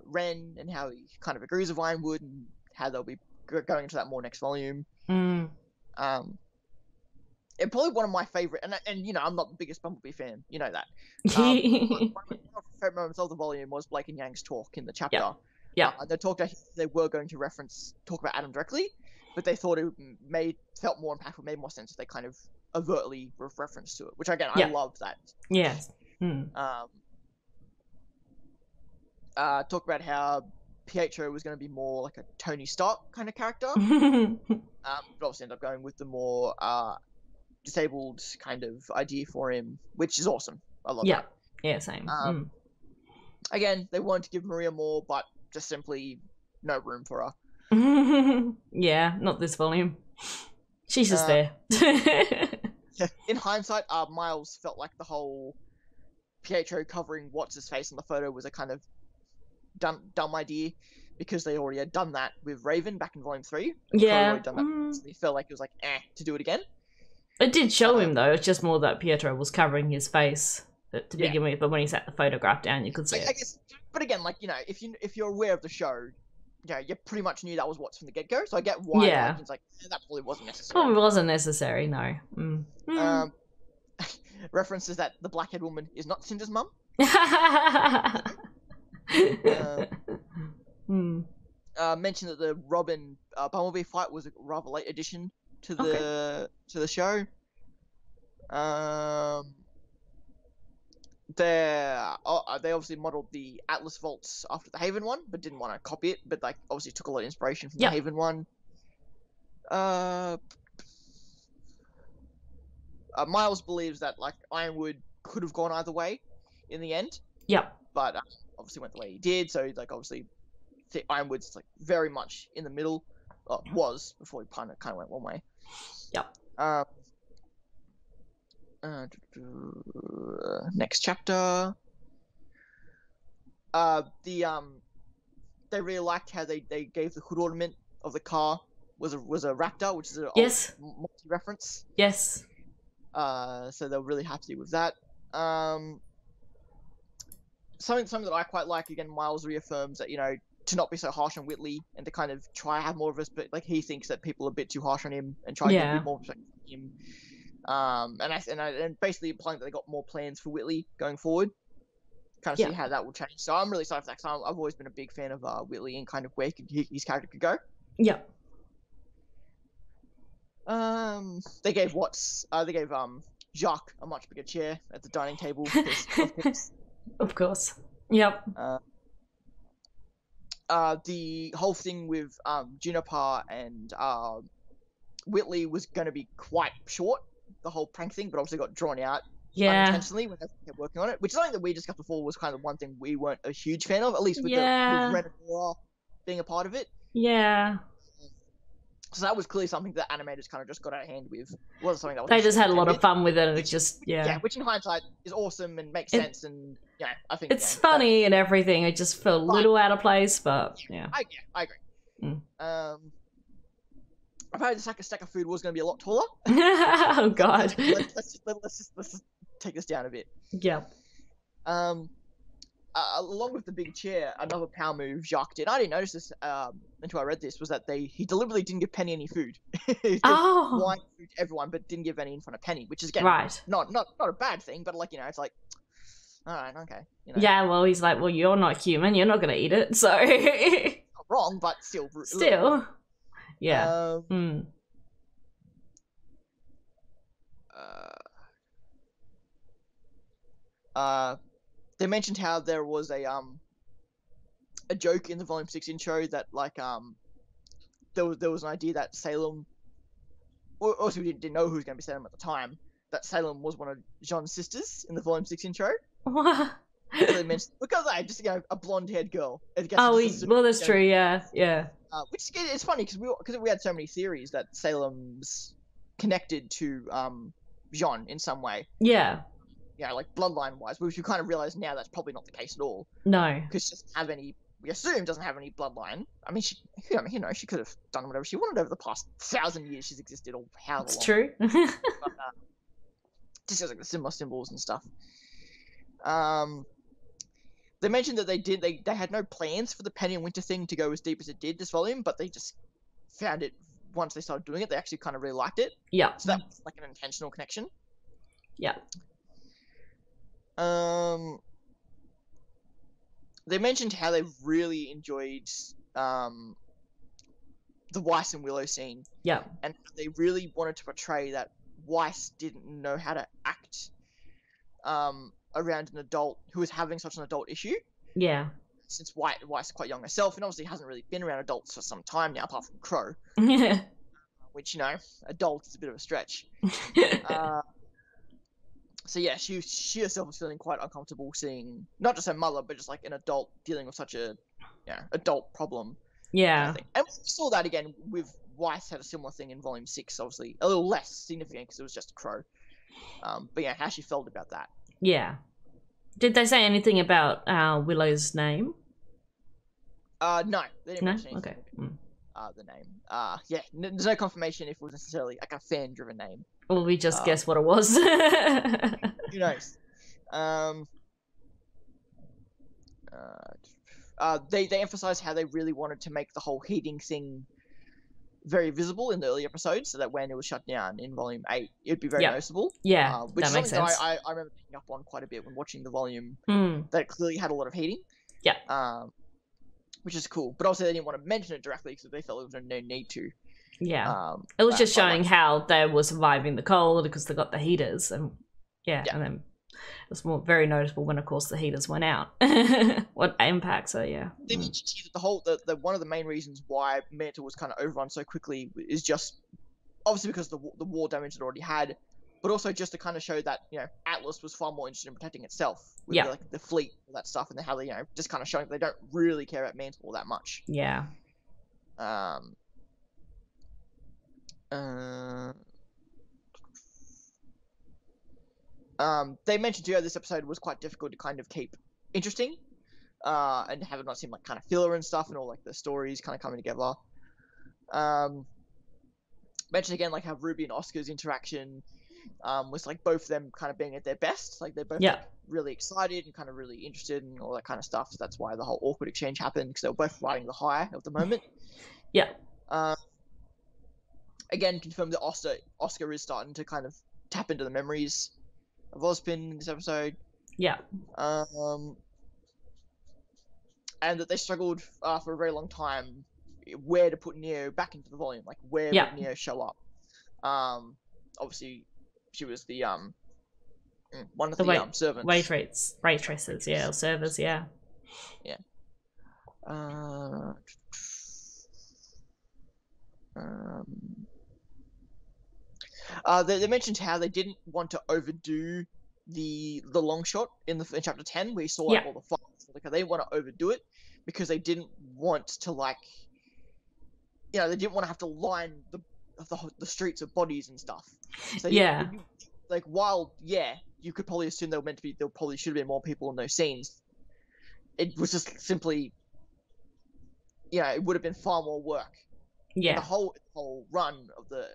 [SPEAKER 2] Ren and how he kind of agrees with Ironwood and how they'll be going into that more next volume. It's probably one of my favorite, and you know, I'm not the biggest Bumblebee fan, you know that. One of my favorite moments of the volume was Blake and Yang's talk in the chapter.
[SPEAKER 1] Yeah.
[SPEAKER 2] They were going to talk about Adam directly, but they thought it felt more impactful, made more sense if they kind of overtly reference to it, which again, I love that.
[SPEAKER 1] Yes.
[SPEAKER 2] Talk about how Pietro was going to be more like a Tony Stark kind of character, but obviously ended up going with the more disabled kind of idea for him, which is awesome. I love that.
[SPEAKER 1] Yeah, same.
[SPEAKER 2] Again, they wanted to give Maria more, but just simply no room for her.
[SPEAKER 1] Yeah, not this volume. She's just there.
[SPEAKER 2] In hindsight, Miles felt like the whole Pietro covering Watts' face in the photo was a kind of dumb idea, because they already had done that with Raven back in volume 3.
[SPEAKER 1] Yeah.
[SPEAKER 2] So they felt like it was like to do it again.
[SPEAKER 1] It did show him though. It's just more that Pietro was covering his face to begin with, but when he sat the photograph down, you could see it.
[SPEAKER 2] I guess, but again, like, you know, if you're aware of the show, you know, you pretty much knew that was Watts from the get go. So I get why.
[SPEAKER 1] Yeah.
[SPEAKER 2] It's like that probably wasn't necessary.
[SPEAKER 1] Probably wasn't necessary. No.
[SPEAKER 2] References that the blackhead woman is not Cinder's mum. Mentioned that the Robin Bumblebee fight was a rather late addition to the show. They obviously modeled the Atlas vaults after the Haven one, but didn't want to copy it. But like obviously took a lot of inspiration from the Haven one. Miles believes that like Ironwood could have gone either way in the end.
[SPEAKER 1] Yep.
[SPEAKER 2] But obviously went the way he did. So like obviously Ironwood's like very much in the middle. Was before he kind of went one way.
[SPEAKER 1] Yep.
[SPEAKER 2] Next chapter. They really liked how they gave the hood ornament of the car was a raptor, which is an old multi-reference.
[SPEAKER 1] Yes.
[SPEAKER 2] So they're really happy with that. Something that I quite like, again, Miles reaffirms that, you know, to not be so harsh on Whitley and to kind of try to have more of us, but like he thinks that people are a bit too harsh on him and try to get a bit more respect from him. And basically implying that they got more plans for Whitley going forward. Kind of see how that will change. So I'm really excited for that. So I've always been a big fan of Whitley and kind of where his character could go.
[SPEAKER 1] Yeah.
[SPEAKER 2] They gave Jacques a much bigger chair at the dining table.
[SPEAKER 1] Of course. Yep.
[SPEAKER 2] The whole thing with Juniper and Whitley was going to be quite short, the whole prank thing, but obviously got drawn out unintentionally when they kept working on it, which is something that we discussed before was kind of one thing we weren't a huge fan of, at least with with Ren and Laura being a part of it.
[SPEAKER 1] Yeah.
[SPEAKER 2] So that was clearly something that animators kind of just got out of hand with. It wasn't something that was
[SPEAKER 1] they just had a lot of fun with it, and
[SPEAKER 2] which in hindsight is awesome and makes sense, and I think
[SPEAKER 1] it's funny and everything. It just felt a little out of place, but
[SPEAKER 2] I agree. Apparently the stack of food was going to be a lot taller.
[SPEAKER 1] Oh god.
[SPEAKER 2] let's just take this down a bit.
[SPEAKER 1] Yeah.
[SPEAKER 2] Along with the big chair, another power move Jacques did. I didn't notice this until I read this. Was that he deliberately didn't give Penny any food. He wine food to everyone, but didn't give any in front of Penny, which is again not a bad thing, but like it's like, all right, okay.
[SPEAKER 1] Yeah, well, he's like, well, you're not human. You're not gonna eat it, so.
[SPEAKER 2] Not wrong, but still.
[SPEAKER 1] Still. Yeah.
[SPEAKER 2] They mentioned how there was a joke in the Volume 6 intro that there was an idea that Salem, also we didn't know who was going to be Salem at the time, that Salem was one of Jean's sisters in the Volume 6 intro.
[SPEAKER 1] What?
[SPEAKER 2] They mentioned, because just a blonde-haired girl.
[SPEAKER 1] Well, that's true. Yeah.
[SPEAKER 2] Which is funny because we had so many theories that Salem's connected to Jean in some way.
[SPEAKER 1] Yeah.
[SPEAKER 2] Yeah, like bloodline-wise, which you kind of realize now that's probably not the case at all.
[SPEAKER 1] No.
[SPEAKER 2] Because she doesn't have any. We assume doesn't have any bloodline. I mean, she could have done whatever she wanted over the past 1,000 years she's existed, or however long.
[SPEAKER 1] It's true.
[SPEAKER 2] But, just like the similar symbols and stuff. They mentioned that they had no plans for the Penny and Winter thing to go as deep as it did this volume, but they just found it once they started doing it. They actually kind of really liked it.
[SPEAKER 1] Yeah.
[SPEAKER 2] So that was like an intentional connection.
[SPEAKER 1] Yeah.
[SPEAKER 2] They mentioned how they really enjoyed the Weiss and Willow scene.
[SPEAKER 1] Yeah.
[SPEAKER 2] And they really wanted to portray that Weiss didn't know how to act around an adult who was having such an adult issue.
[SPEAKER 1] Yeah.
[SPEAKER 2] Since Weiss is quite young herself, and obviously hasn't really been around adults for some time now, apart from Crow.
[SPEAKER 1] Yeah.
[SPEAKER 2] Which, adult is a bit of a stretch. So yeah, she herself was feeling quite uncomfortable seeing not just her mother, but just like an adult dealing with such a adult problem.
[SPEAKER 1] Yeah.
[SPEAKER 2] And we saw that again with Weiss had a similar thing in Volume 6, obviously a little less significant because it was just Crow. But yeah, how she felt about that.
[SPEAKER 1] Yeah. Did they say anything about Willow's name?
[SPEAKER 2] No, they didn't mention anything.
[SPEAKER 1] Okay.
[SPEAKER 2] The name. Yeah, there's no confirmation if it was necessarily like a fan-driven name.
[SPEAKER 1] Well, we just guessed what it was.
[SPEAKER 2] Who knows? They emphasized how they really wanted to make the whole heating thing very visible in the early episodes, so that when it was shut down in Volume 8, it would be very noticeable.
[SPEAKER 1] Yeah,
[SPEAKER 2] which
[SPEAKER 1] that
[SPEAKER 2] is
[SPEAKER 1] makes
[SPEAKER 2] something
[SPEAKER 1] sense.
[SPEAKER 2] that I remember picking up on quite a bit when watching the volume. That it clearly had a lot of heating.
[SPEAKER 1] Yeah.
[SPEAKER 2] Which is cool, but also they didn't want to mention it directly because they felt there was no need to.
[SPEAKER 1] Yeah. It was just showing how they were surviving the cold because they got the heaters, and and then it was very noticeable when, of course, the heaters went out. What impact? So yeah.
[SPEAKER 2] They mentioned that one of the main reasons why Mantle was kind of overrun so quickly is just obviously because the war damage it already had, but also just to kind of show that Atlas was far more interested in protecting itself with like the fleet and all that stuff, and how they just kind of showing they don't really care about Mantle all that much.
[SPEAKER 1] Yeah.
[SPEAKER 2] They mentioned too this episode was quite difficult to kind of keep interesting, and have it not seem like kind of filler and stuff, and all like the stories kind of coming together. Mentioned again like how Ruby and Oscar's interaction was like both of them kind of being at their best, like they're both like, really excited and kind of really interested and all that kind of stuff. So that's why the whole awkward exchange happened, because they were both riding the high of the moment.
[SPEAKER 1] Yeah.
[SPEAKER 2] Again, confirmed that Oscar is starting to kind of tap into the memories of Ozpin in this episode.
[SPEAKER 1] Yeah.
[SPEAKER 2] And that they struggled for a very long time where to put Neo back into the volume, like where would Neo show up. Obviously, she was the one of the servants.
[SPEAKER 1] Waitresses, or servers,
[SPEAKER 2] Yeah. They mentioned how they didn't want to overdo the long shot in chapter 10, where you saw like all the fights. Like they want to overdo it because they didn't want to like, you know, they didn't want to have to line the streets of bodies and stuff. So like while you could probably assume there probably should have been more people in those scenes. It was just simply, it would have been far more work.
[SPEAKER 1] Yeah.
[SPEAKER 2] The whole run of the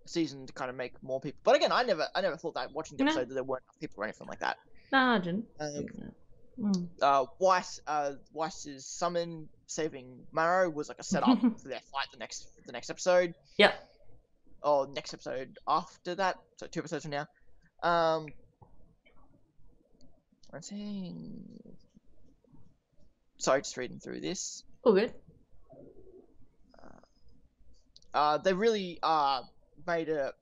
[SPEAKER 2] season to kind of make more people. But again, I never thought that watching the episode that there weren't enough people or anything like that.
[SPEAKER 1] No, I didn't.
[SPEAKER 2] Weiss's summon saving Marrow was like a setup for their fight the next episode.
[SPEAKER 1] Yep.
[SPEAKER 2] Or next episode after that, so 2 episodes from now. I'm saying. Sorry, just reading through this.
[SPEAKER 1] All good.
[SPEAKER 2] They really made a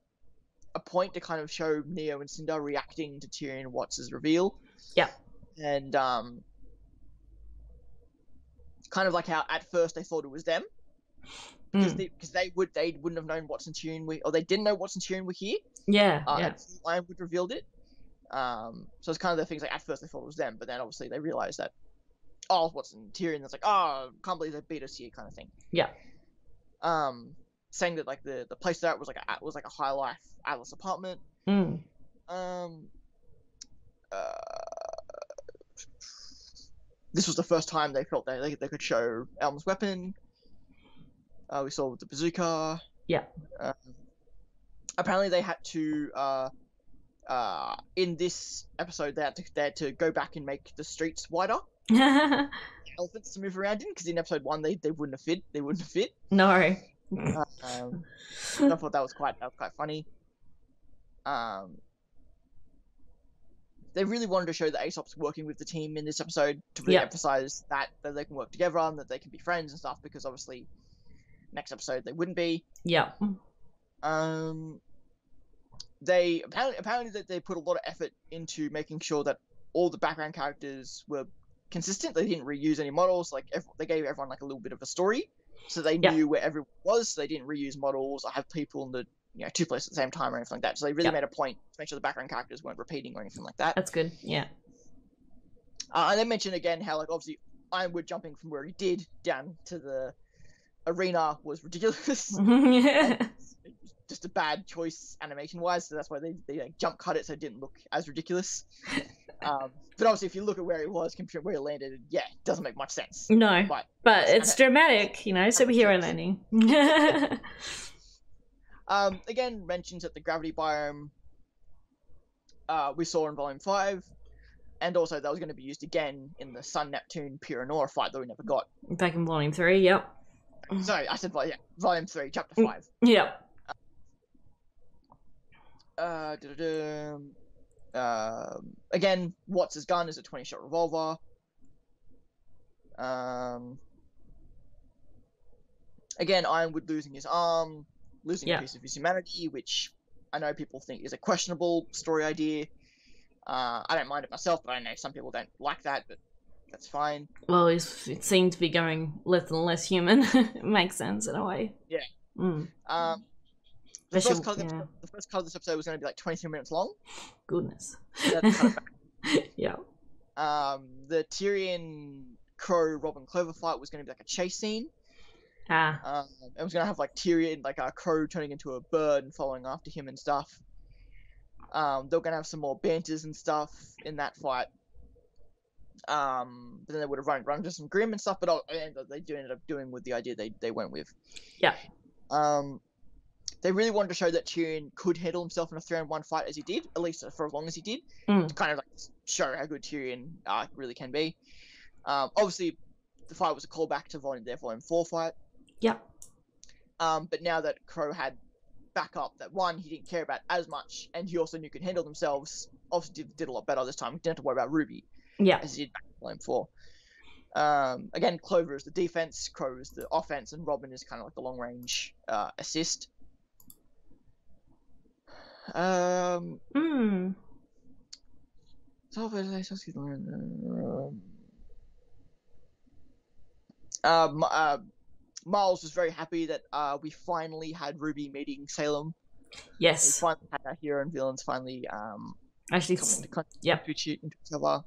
[SPEAKER 2] point to kind of show Neo and Cinder reacting to Tyrion and Watts' reveal.
[SPEAKER 1] Yeah.
[SPEAKER 2] And kind of like how at first they thought it was them, because they wouldn't have known Watts and Tyrion or they didn't know Watts and Tyrion were here.
[SPEAKER 1] Yeah.
[SPEAKER 2] Ironwood revealed it. So it's kind of the things like at first they thought it was them, but then obviously they realized that Watts and Tyrion. That's like, can't believe they beat us here, kind of thing.
[SPEAKER 1] Yeah.
[SPEAKER 2] Saying that like the place that was like a high life Atlas apartment. This was the first time they felt they could show Elm's weapon. We saw with the bazooka.
[SPEAKER 1] Yeah.
[SPEAKER 2] Apparently they had to in this episode they had to go back and make the streets wider. Elephants to move around in, because in episode 1 they wouldn't have fit.
[SPEAKER 1] No.
[SPEAKER 2] I thought that was quite funny. They really wanted to show that Aesop's working with the team in this episode to really emphasize that they can work together and that they can be friends and stuff, because obviously next episode they wouldn't be.
[SPEAKER 1] Yeah.
[SPEAKER 2] They apparently that they put a lot of effort into making sure that all the background characters were consistent. They didn't reuse any models. Like they gave everyone like a little bit of a story, so they knew where everyone was. So they didn't reuse models or have people in the 2 places at the same time or anything like that. So they really made a point to make sure the background characters weren't repeating or anything like that.
[SPEAKER 1] That's good. Yeah.
[SPEAKER 2] And they mentioned again how like obviously Ironwood jumping from where he did down to the arena was ridiculous. Just a bad choice animation wise, so that's why they like, jump cut it so it didn't look as ridiculous. But obviously if you look at where he was compared to where he landed, it doesn't make much sense.
[SPEAKER 1] No, but it's dramatic, superhero landing.
[SPEAKER 2] Again, mentions at the gravity biome we saw in Volume 5, and also that was going to be used again in the Sun Neptune Piranora fight that we never got.
[SPEAKER 1] Back in Volume 3, yep.
[SPEAKER 2] Sorry, I said Volume 3, Chapter 5.
[SPEAKER 1] Yep.
[SPEAKER 2] Again, Watts' gun is a 20-shot revolver. Again, Ironwood losing his arm, losing a piece of his humanity, which I know people think is a questionable story idea. I don't mind it myself, but I know some people don't like that, but that's fine.
[SPEAKER 1] Well, it seemed to be going less and less human. It makes sense in a way.
[SPEAKER 2] Yeah. The first cut of this episode was going to be like 23 minutes long.
[SPEAKER 1] Goodness.
[SPEAKER 2] That's kind of bad.
[SPEAKER 1] Yeah.
[SPEAKER 2] The Tyrion, Crow, Robin, Clover fight was going to be like a chase scene. It was going to have like Tyrion, like a Crow turning into a bird and following after him and stuff. They were going to have some more banters and stuff in that fight. But then they would have run into some Grim and stuff, but they do end up doing with the idea they went with.
[SPEAKER 1] Yeah.
[SPEAKER 2] They really wanted to show that Tyrion could handle himself in a 3-on-1 fight as he did, at least for as long as he did, to kind of like show how good Tyrion really can be. Obviously, the fight was a callback to Volume 4 fight.
[SPEAKER 1] Yeah.
[SPEAKER 2] But now that Crow had backup that one, he didn't care about as much, and he also knew could handle themselves, obviously did a lot better this time. He didn't have to worry about RWBY.
[SPEAKER 1] Yeah.
[SPEAKER 2] As he did back in Volume 4. Again, Clover is the defense, Crow is the offense, and Robin is kind of like the long-range assist. Miles was very happy that we finally had RWBY meeting Salem.
[SPEAKER 1] Yes.
[SPEAKER 2] We finally had our hero and villains finally
[SPEAKER 1] Actually, yep.
[SPEAKER 2] Into each other.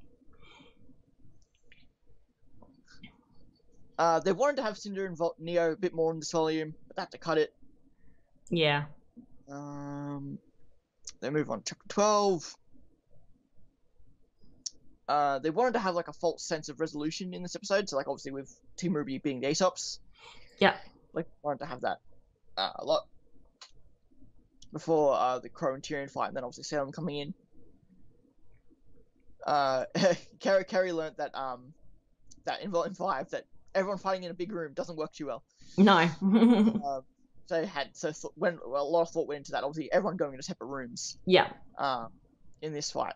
[SPEAKER 2] They wanted to have Cinder and Neo a bit more in this volume, but they had to cut it.
[SPEAKER 1] Yeah.
[SPEAKER 2] They move on to chapter 12. They wanted to have like a false sense of resolution in this episode, so like obviously with Team RWBY being the Aesops.
[SPEAKER 1] Yeah.
[SPEAKER 2] Like wanted to have that a lot before the Crow and Tyrion fight, and then obviously Salem coming in. Carrie learned that that in Volume 5 that everyone fighting in a big room doesn't work too well.
[SPEAKER 1] No.
[SPEAKER 2] When a lot of thought went into that. Obviously, everyone going into separate rooms.
[SPEAKER 1] Yeah.
[SPEAKER 2] In this fight.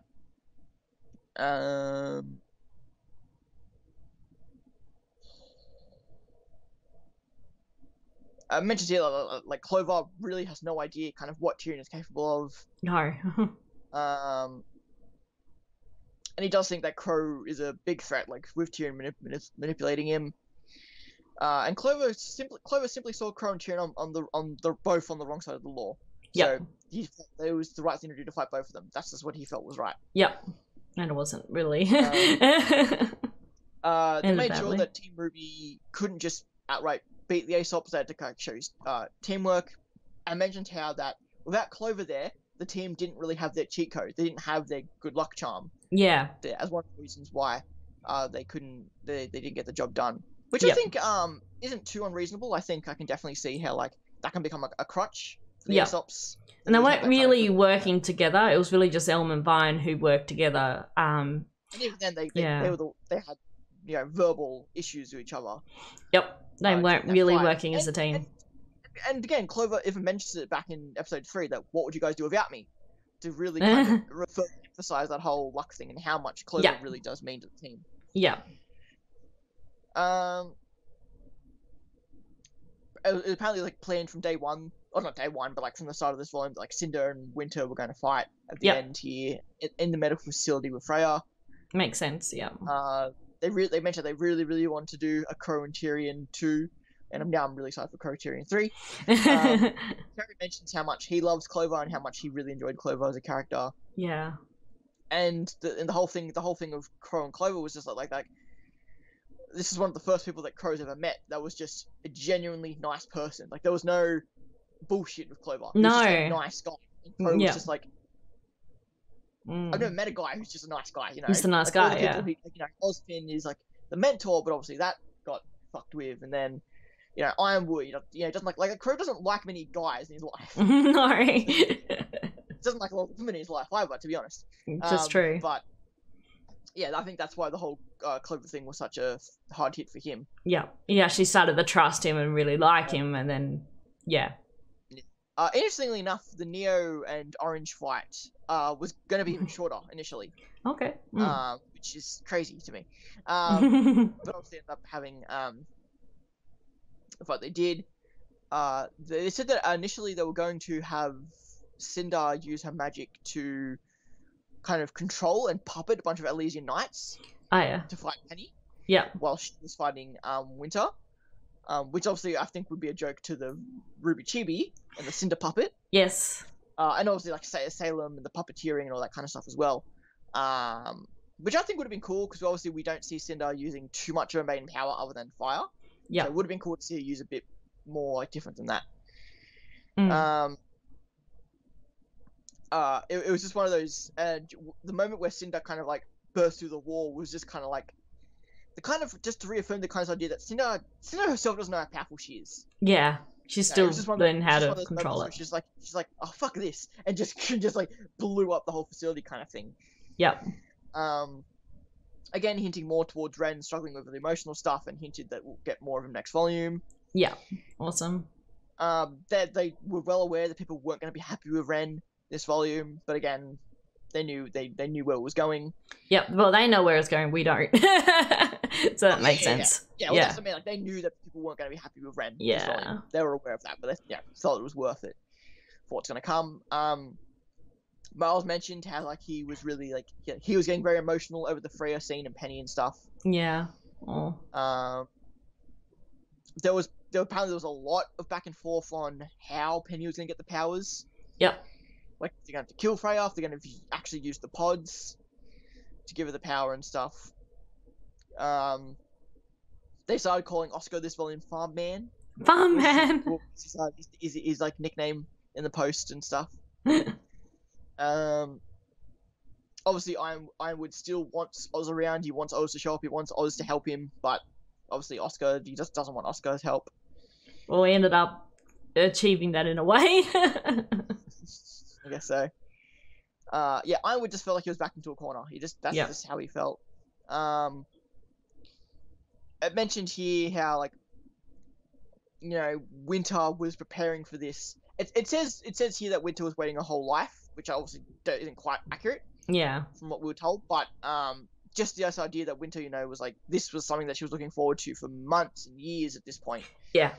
[SPEAKER 2] I mentioned here, like Clover really has no idea kind of what Tyrion is capable of.
[SPEAKER 1] No.
[SPEAKER 2] And he does think that Crow is a big threat, like with Tyrion manipulating him. And Clover simply saw Crow and Tyrion both on the wrong side of the law.
[SPEAKER 1] Yep.
[SPEAKER 2] So it was the right thing to do to fight both of them. That's just what he felt was right.
[SPEAKER 1] Yep. And it wasn't really.
[SPEAKER 2] They made sure that Team RWBY couldn't just outright beat the Aesops. They had to kind of show teamwork. I mentioned how that without Clover there, the team didn't really have their cheat code. They didn't have their good luck charm.
[SPEAKER 1] Yeah.
[SPEAKER 2] As one of the reasons why they didn't get the job done. Which I think isn't too unreasonable. I think I can definitely see how like that can become a crutch for the Aesops.
[SPEAKER 1] And they weren't really working together. It was really just Elm and Vine who worked together.
[SPEAKER 2] And even then they had verbal issues with each other.
[SPEAKER 1] Yep. They weren't really working as a team.
[SPEAKER 2] And again, Clover even mentions it back in episode 3 that what would you guys do without me? To really kind of emphasize that whole luck thing and how much Clover really does mean to the team.
[SPEAKER 1] Yeah.
[SPEAKER 2] It was apparently like planned from day one, or not day one, but like from the start of this volume, like Cinder and Winter were going to fight at the end here in the medical facility with Freya.
[SPEAKER 1] Makes sense, yeah.
[SPEAKER 2] They mentioned they really want to do a Crow and Tyrion 2, and I'm really excited for Crow Tyrion 3. Terry mentions how much he loves Clover and how much he really enjoyed Clover as a character.
[SPEAKER 1] Yeah.
[SPEAKER 2] And the whole thing of Crow and Clover was just like this is one of the first people that Crow's ever met that was just a genuinely nice person. Like there was no bullshit with Clover. He was just a nice guy. And Crow was just like I've never met a guy who's just a nice guy, you know.
[SPEAKER 1] He's a nice guy, yeah.
[SPEAKER 2] Ozpin is like the mentor, but obviously that got fucked with, and then Ironwood, doesn't like Crow doesn't like many guys in his life.
[SPEAKER 1] No.
[SPEAKER 2] Doesn't like a lot of women in his life either, to be honest.
[SPEAKER 1] Just true.
[SPEAKER 2] But yeah, I think that's why the whole Clover thing was such a hard hit for him.
[SPEAKER 1] Yeah. He actually started to trust him and really like him, and then
[SPEAKER 2] interestingly enough, the Neo and Orange fight was going to be even shorter initially.
[SPEAKER 1] Okay.
[SPEAKER 2] Which is crazy to me. But obviously ended up having the fight they did. They said that initially they were going to have Cinder use her magic to kind of control and puppet a bunch of Elysian Knights to fight Penny.
[SPEAKER 1] Yeah.
[SPEAKER 2] While she was fighting Winter. Which obviously I think would be a joke to the RWBY Chibi and the Cinder puppet.
[SPEAKER 1] Yes.
[SPEAKER 2] And obviously like Salem and the puppeteering and all that kind of stuff as well. Which I think would have been cool because obviously we don't see Cinder using too much of her main power other than fire.
[SPEAKER 1] Yeah.
[SPEAKER 2] So it would have been cool to see her use a bit more like different than that. It was just one of those. The moment where Cinder kind of like burst through the wall was just kind of like just to reaffirm the kind of idea that Cinder herself doesn't know how powerful she is.
[SPEAKER 1] Yeah, she's still learning how to control it.
[SPEAKER 2] She's like, oh fuck this, and just like blew up the whole facility kind of thing.
[SPEAKER 1] Yep.
[SPEAKER 2] Again, hinting more towards Ren struggling with the emotional stuff, and hinted that we'll get more of him next volume.
[SPEAKER 1] Yeah, awesome.
[SPEAKER 2] They were well aware that people weren't going to be happy with Ren this volume, but again, they knew where it was going.
[SPEAKER 1] Yep. Well, they know where it's going. We don't. So that makes sense.
[SPEAKER 2] Yeah. Well, that's what I mean. Like they knew that people weren't going to be happy with Ren.
[SPEAKER 1] Yeah.
[SPEAKER 2] This volume. They were aware of that, but they thought it was worth it for what's going to come. Miles mentioned how like he was really like he was getting very emotional over the Freya scene and Penny and stuff.
[SPEAKER 1] Yeah. Oh.
[SPEAKER 2] Apparently there was a lot of back and forth on how Penny was going to get the powers.
[SPEAKER 1] Yep.
[SPEAKER 2] like they're going to kill Freya, they're going to actually use the pods to give her the power and stuff. They started calling Oscar this volume Farm Man.
[SPEAKER 1] Farm Man.
[SPEAKER 2] Is like nickname in the post and stuff. Obviously, Ironwood still wants Oz around. He wants Oz to show up. He wants Oz to help him, but obviously Oscar, he just doesn't want Oscar's help.
[SPEAKER 1] Well, we ended up achieving that in a way.
[SPEAKER 2] I guess so. Yeah, Ironwood just felt like he was backed into a corner. That's just how he felt. It mentioned here how, like, you know, Winter was preparing for this. It says here that Winter was waiting a whole life, which obviously isn't quite accurate.
[SPEAKER 1] Yeah.
[SPEAKER 2] From what we were told, but just the idea that Winter, you know, was like, this was something that she was looking forward to for months and years at this point.
[SPEAKER 1] Yeah.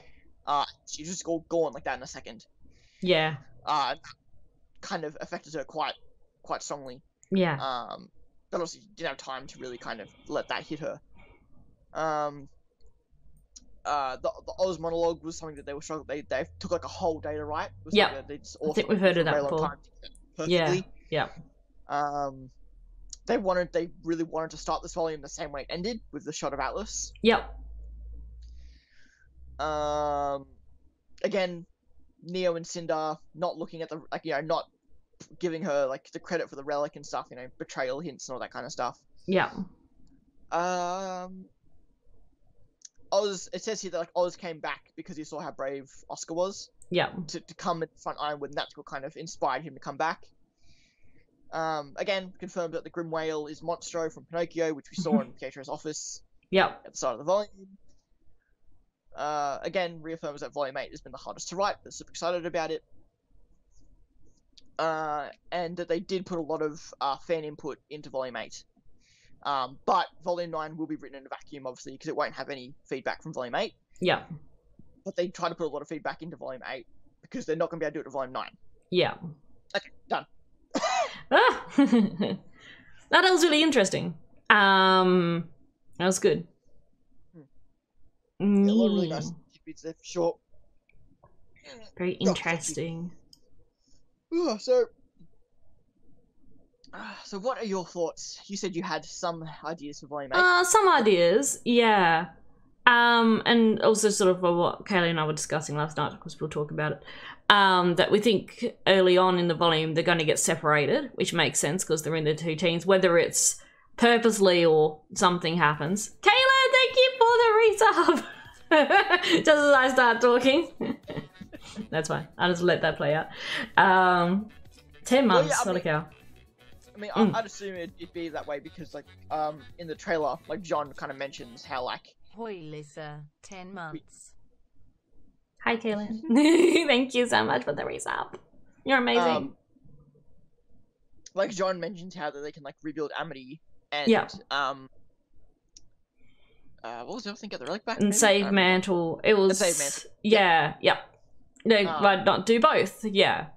[SPEAKER 2] She just gone like that in a second.
[SPEAKER 1] Yeah.
[SPEAKER 2] Kind of affected her quite strongly.
[SPEAKER 1] Yeah.
[SPEAKER 2] But obviously didn't have time to really kind of let that hit her. The Oz monologue was something that they were struggling. They took like a whole day to write.
[SPEAKER 1] Yeah. I think we've heard of that before.
[SPEAKER 2] Perfectly.
[SPEAKER 1] Yeah.
[SPEAKER 2] They really wanted to start this volume the same way it ended, with the shot of Atlas.
[SPEAKER 1] Yep.
[SPEAKER 2] Again, Neo and Cinder not looking at the, like, you know, not giving her like the credit for the relic and stuff, you know, betrayal hints and all that kind of stuff.
[SPEAKER 1] Yeah.
[SPEAKER 2] Oz, it says here that like Oz came back because he saw how brave Oscar was.
[SPEAKER 1] Yeah.
[SPEAKER 2] To come in front Ironwood, and that's what kind of inspired him to come back. Again, confirmed that the Grim Whale is Monstro from Pinocchio, which we saw in Pietro's office.
[SPEAKER 1] Yep.
[SPEAKER 2] At the start of the volume. Again, reaffirms that Volume 8 has been the hardest to write, but super excited about it. And that they did put a lot of fan input into Volume 8. But Volume 9 will be written in a vacuum, obviously, because it won't have any feedback from Volume 8.
[SPEAKER 1] Yeah.
[SPEAKER 2] But they try to put a lot of feedback into Volume 8, because they're not going to be able to do it to Volume 9.
[SPEAKER 1] Yeah.
[SPEAKER 2] Okay, done.
[SPEAKER 1] That was really interesting. That was good.
[SPEAKER 2] Yeah, a lot of really nice tidbits there for sure.
[SPEAKER 1] Very interesting.
[SPEAKER 2] So what are your thoughts? You said you had some ideas for Volume 8.
[SPEAKER 1] Some ideas, yeah. And also sort of what Kaylee and I were discussing last night, because we'll talk about it, that we think early on in the volume they're going to get separated, which makes sense because they're in the two teams, whether it's purposely or something happens. Kayla, thank you for the resub! Just as I start talking. That's fine. I'll just let that play out. 10 months, not a cow.
[SPEAKER 2] I mean, I'd assume it'd be that way because, like, in the trailer, like, John kind of mentions how, like...
[SPEAKER 3] Hoi, Lisa. 10 months.
[SPEAKER 1] Hi, Kaylin. Thank you so much for the resub. You're amazing.
[SPEAKER 2] Like, John mentions how that they can, like, rebuild Amity and, what was the other thing? Get the relic back?
[SPEAKER 1] And save Mantle. It was...
[SPEAKER 2] Save Mantle.
[SPEAKER 1] Yeah. They might not do both. Yeah.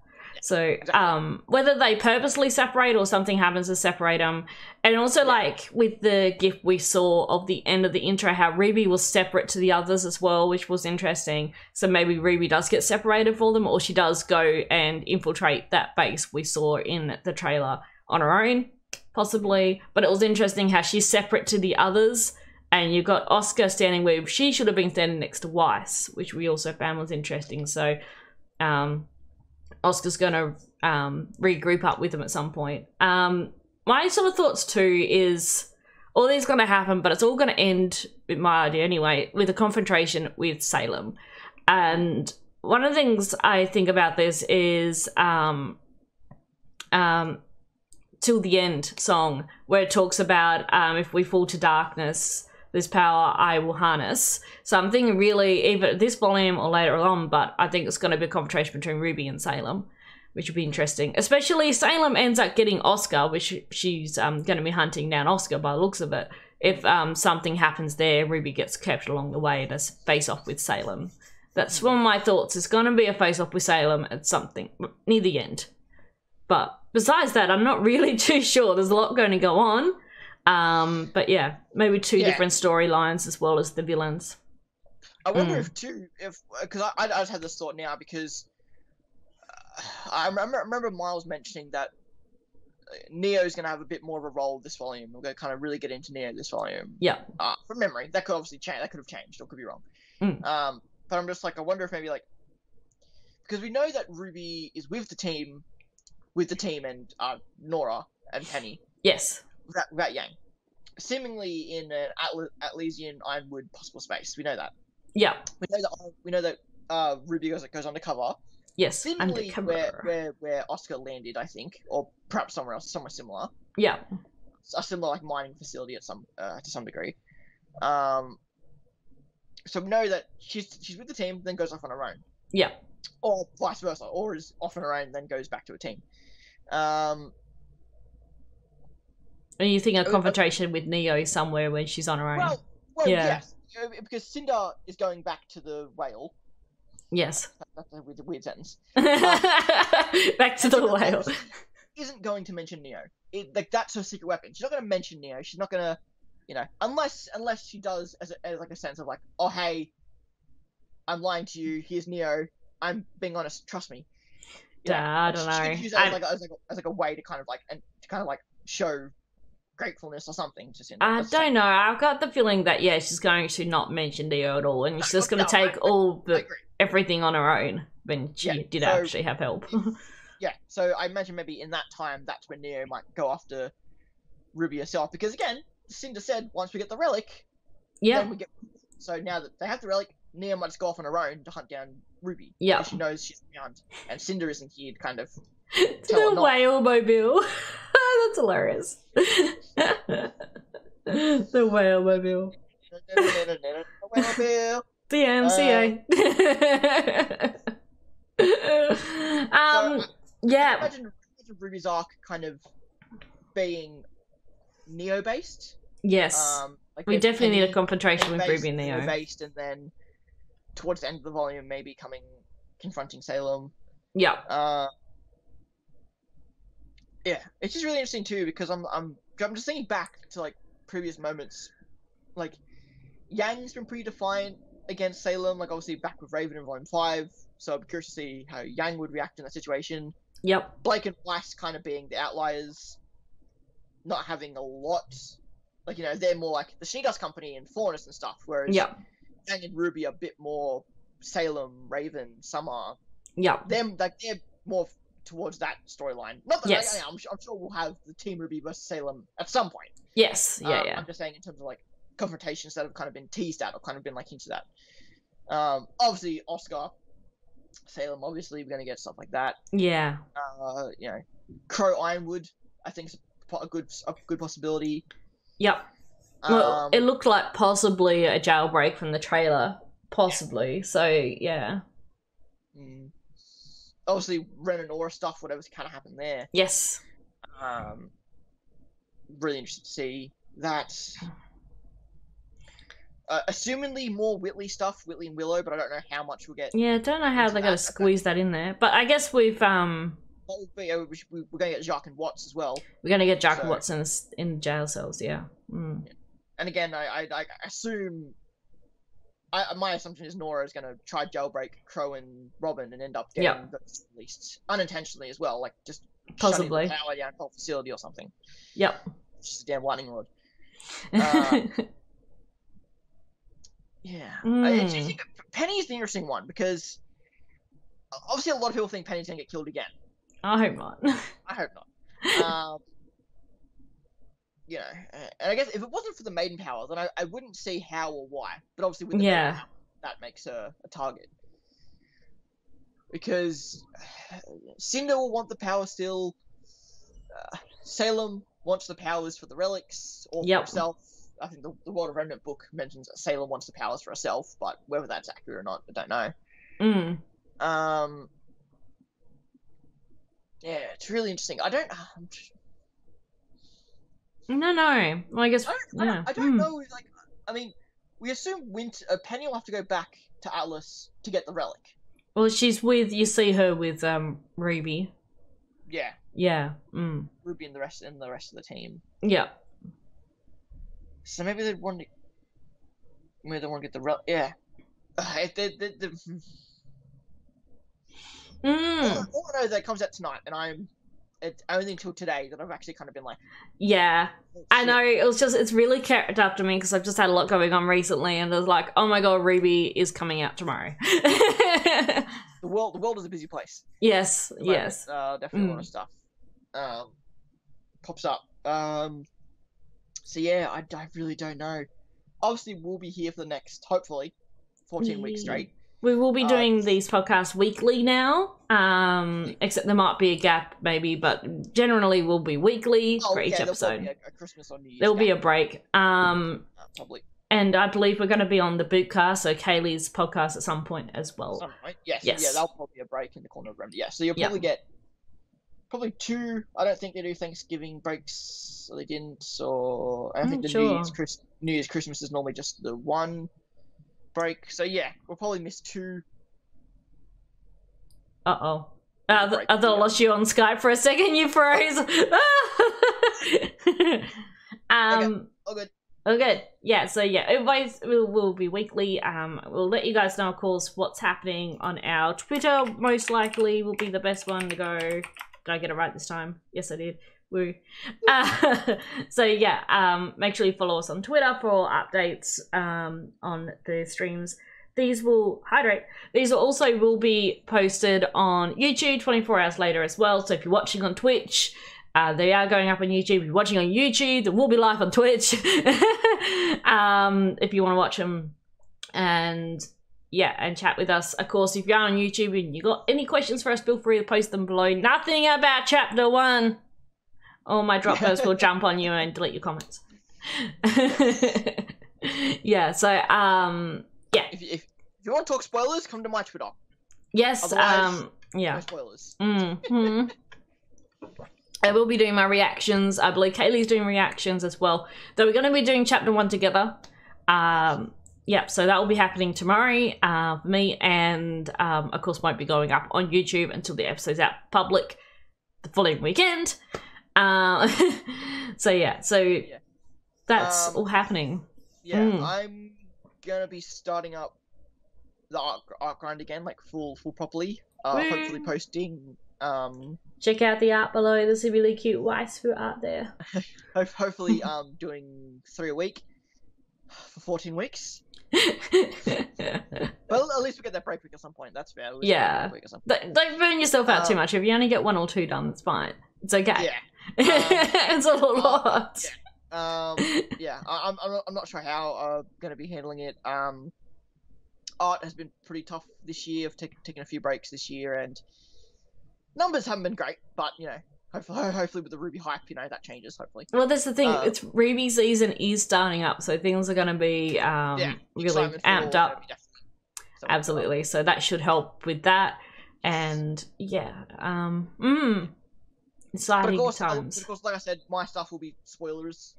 [SPEAKER 1] So,
[SPEAKER 2] exactly.
[SPEAKER 1] Whether they purposely separate or something happens to separate them. And also, like, with the GIF we saw of the end of the intro, how RWBY was separate to the others as well, which was interesting. So maybe RWBY does get separated for them, or she does go and infiltrate that base we saw in the trailer on her own, possibly. But it was interesting how she's separate to the others, and you've got Oscar standing where she should have been standing next to Weiss, which we also found was interesting. So, Oscar's going to regroup up with them at some point. My sort of thoughts too is all these going to happen, but it's all going to end, with my idea anyway, with a confrontation with Salem. And one of the things I think about this is Till the End song, where it talks about if we fall to darkness, this power I will harness. So I'm thinking really either this volume or later on, but I think it's going to be a confrontation between RWBY and Salem, which would be interesting. Especially Salem ends up getting Oscar, which she's going to be hunting down Oscar by the looks of it. If something happens there, RWBY gets captured along the way to face off with Salem. That's one of my thoughts. It's going to be a face off with Salem at something near the end. But besides that, I'm not really too sure. There's a lot going to go on. But yeah, maybe two different storylines as well as the villains.
[SPEAKER 2] I wonder because I just had this thought now because I remember Miles mentioning that Neo's going to have a bit more of a role this volume. We're going to kind of really get into Neo this volume.
[SPEAKER 1] Yeah.
[SPEAKER 2] From memory, that could obviously change. That could have changed, or could be wrong. But I'm just like, I wonder if maybe like, because we know that RWBY is with the team and Nora and Penny.
[SPEAKER 1] Yes.
[SPEAKER 2] Without Yang, seemingly in an Atlasian Ironwood possible space. We know that.
[SPEAKER 1] Yeah.
[SPEAKER 2] We know that RWBY goes undercover.
[SPEAKER 1] Yes.
[SPEAKER 2] Seemingly
[SPEAKER 1] Undercover.
[SPEAKER 2] where Oscar landed, I think, or perhaps somewhere else, somewhere similar.
[SPEAKER 1] Yeah.
[SPEAKER 2] A similar like mining facility at some to some degree. So we know that she's with the team, then goes off on her own.
[SPEAKER 1] Yeah.
[SPEAKER 2] Or vice versa, or is off on her own, then goes back to a team.
[SPEAKER 1] And you think a confrontation with Neo somewhere when she's on her own?
[SPEAKER 2] Well, yes, because Cinder is going back to the whale.
[SPEAKER 1] Yes.
[SPEAKER 2] That's a weird sentence.
[SPEAKER 1] Back to the whale.
[SPEAKER 2] Isn't going to mention Neo. Like that's her secret weapon. She's not going to mention Neo. She's not going to, unless she does as like a sense of like, oh hey, I'm lying to you. Here's Neo. I'm being honest. Trust me.
[SPEAKER 1] I don't know.
[SPEAKER 2] She could use it as like a way to kind of like show gratefulness or something to Cinder.
[SPEAKER 1] I don't know. I've got the feeling that she's going to not mention Neo at all, and she's just going to take everything on her own when she did actually have help.
[SPEAKER 2] Yeah, so I imagine maybe in that time, that's when Neo might go after RWBY herself, because again, Cinder said once we get the relic, then we get. So now that they have the relic, Neo might just go off on her own to hunt down RWBY.
[SPEAKER 1] Yeah,
[SPEAKER 2] because she knows she's around, and Cinder isn't here to kind of
[SPEAKER 1] tell her not. Whale mobile. That's hilarious. The whale mobile. DMCA. Yeah.
[SPEAKER 2] Imagine RWBY's arc kind of being Neo-based.
[SPEAKER 1] Yes. Like we definitely need a confrontation with RWBY and Neo.
[SPEAKER 2] Neo-based, and then towards the end of the volume, maybe confronting Salem.
[SPEAKER 1] Yeah.
[SPEAKER 2] Yeah, it's just really interesting too, because I'm just thinking back to like previous moments, like Yang's been pretty defiant against Salem, like obviously back with Raven in Volume 5, so I'm curious to see how Yang would react in that situation.
[SPEAKER 1] Yep.
[SPEAKER 2] Blake and Weiss kind of being the outliers, not having a lot, like they're more like the She Dust Company and Faunus and stuff, whereas Yang and RWBY are a bit more Salem, Raven, Summer.
[SPEAKER 1] Yeah.
[SPEAKER 2] They're more towards that storyline. Not that I'm sure we'll have the Team RWBY versus Salem at some point.
[SPEAKER 1] Yes, yeah.
[SPEAKER 2] I'm just saying in terms of like confrontations that have kind of been teased at or kind of been like hinted at. Obviously Oscar, Salem. Obviously we're gonna get stuff like that.
[SPEAKER 1] Yeah.
[SPEAKER 2] Crow Ironwood. I think is a good possibility.
[SPEAKER 1] Yep. Well, it looked like possibly a jailbreak from the trailer, possibly. Yeah. So yeah.
[SPEAKER 2] Obviously, Ren and Aura stuff, whatever's kind of happened there.
[SPEAKER 1] Yes.
[SPEAKER 2] Really interested to see that. Assumingly more Whitley stuff, Whitley and Willow, but I don't know how much we'll get.
[SPEAKER 1] Yeah, I don't know how they're going to squeeze that in there. But I guess we're going
[SPEAKER 2] to get Jacques and Watts as well.
[SPEAKER 1] We're going to get Jacques and Watts in jail cells, yeah. And
[SPEAKER 2] again, I assume... my assumption is Nora is going to try jailbreak Crow and Robin and end up getting released unintentionally as well, like just
[SPEAKER 1] possibly
[SPEAKER 2] shutting the power down the whole facility or something.
[SPEAKER 1] Yep.
[SPEAKER 2] Just a damn lightning rod. Yeah. Penny's the interesting one because obviously a lot of people think Penny's going to get killed again.
[SPEAKER 1] I hope not.
[SPEAKER 2] I hope not. And I guess if it wasn't for the maiden power, then I wouldn't see how or why. But obviously with the maiden power, that makes her a target. Because Cinder will want the power still. Salem wants the powers for the relics or for herself. I think the Corner of Remnant book mentions that Salem wants the powers for herself, but whether that's accurate or not, I don't know. Yeah, it's really interesting. I don't.
[SPEAKER 1] No. Well, I guess
[SPEAKER 2] I don't know. Like, I mean, we assume Penny will have to go back to Atlas to get the relic.
[SPEAKER 1] Well, you see her with RWBY.
[SPEAKER 2] Yeah.
[SPEAKER 1] Yeah.
[SPEAKER 2] RWBY and the rest of the team.
[SPEAKER 1] Yeah.
[SPEAKER 2] So maybe they'd want to. Maybe they want to get the relic. Yeah. All I know is that it comes out tonight, and it's only until today that I've actually kind of been like,
[SPEAKER 1] yeah, I know, it's really kept up to me because I've just had a lot going on recently, and there's like, oh my god, RWBY is coming out tomorrow.
[SPEAKER 2] The world is a busy place.
[SPEAKER 1] Yes, yes.
[SPEAKER 2] Definitely a lot of stuff pops up. So yeah, I really don't know. Obviously, we'll be here for the next, hopefully, 14 weeks straight.
[SPEAKER 1] We will be doing these podcasts weekly now, except there might be a gap maybe, but generally we'll be weekly for each episode.
[SPEAKER 2] There'll be a Christmas or New Year's
[SPEAKER 1] There'll be a break.
[SPEAKER 2] Probably.
[SPEAKER 1] And I believe we're going to be on the Bootcast, so Kaylee's podcast at some point as well.
[SPEAKER 2] Some point, yes. Yeah, that'll probably be a break in the Corner of Remnant. Yeah, so you'll probably get probably 2. I don't think they do Thanksgiving breaks, or they didn't, or I don't think the New Year's Christmas is normally just the 1 break. So yeah, we'll probably miss 2.
[SPEAKER 1] I thought I lost you on Skype for a second. You froze.
[SPEAKER 2] Okay. All good.
[SPEAKER 1] Okay, yeah, so yeah, it will be weekly. We'll let you guys know, of course, what's happening on our Twitter. Most likely will be the best one to go. Did I get it right this time? Yes, I did. Woo. So yeah, make sure you follow us on Twitter for updates on the streams. These will also will be posted on YouTube 24 hours later as well. So if you're watching on Twitch, they are going up on YouTube. If you're watching on YouTube, they will be live on Twitch. If you want to watch them and chat with us. Of course, if you're on YouTube and you got any questions for us, feel free to post them below. Nothing about Chapter 1. Or my Dropbox will jump on you and delete your comments. Yeah, so, yeah.
[SPEAKER 2] If you want to talk spoilers, come to my Twitter.
[SPEAKER 1] Yes,
[SPEAKER 2] Otherwise,
[SPEAKER 1] yeah.
[SPEAKER 2] No spoilers.
[SPEAKER 1] I will be doing my reactions. I believe Kaylee's doing reactions as well. Though we're going to be doing Chapter 1 together. Yeah, so that will be happening tomorrow for me. And, of course, won't be going up on YouTube until the episode's out public the following weekend. So, yeah. So, that's all happening.
[SPEAKER 2] Yeah, I'm going to be starting up the art grind again, like full properly. Hopefully posting...
[SPEAKER 1] check out the art below. There's a really cute waifu art there.
[SPEAKER 2] Hopefully burning 3 a week for 14 weeks. But at least we get that break week at some point. That's fair.
[SPEAKER 1] Yeah. Don't burn yourself out too much. If you only get 1 or 2 done, it's fine. It's okay.
[SPEAKER 2] Yeah.
[SPEAKER 1] It's a lot.
[SPEAKER 2] Yeah. I'm not sure how I'm gonna be handling it. Art has been pretty tough this year. I've taken a few breaks this year, and numbers haven't been great. But you know, hopefully with the RWBY hype, you know, that changes. Hopefully.
[SPEAKER 1] Well, that's the thing. It's RWBY season is starting up, so things are gonna be really amped up. Absolutely. So that should help with that. And yeah, exciting times.
[SPEAKER 2] Of course, like I said, my stuff will be spoilers.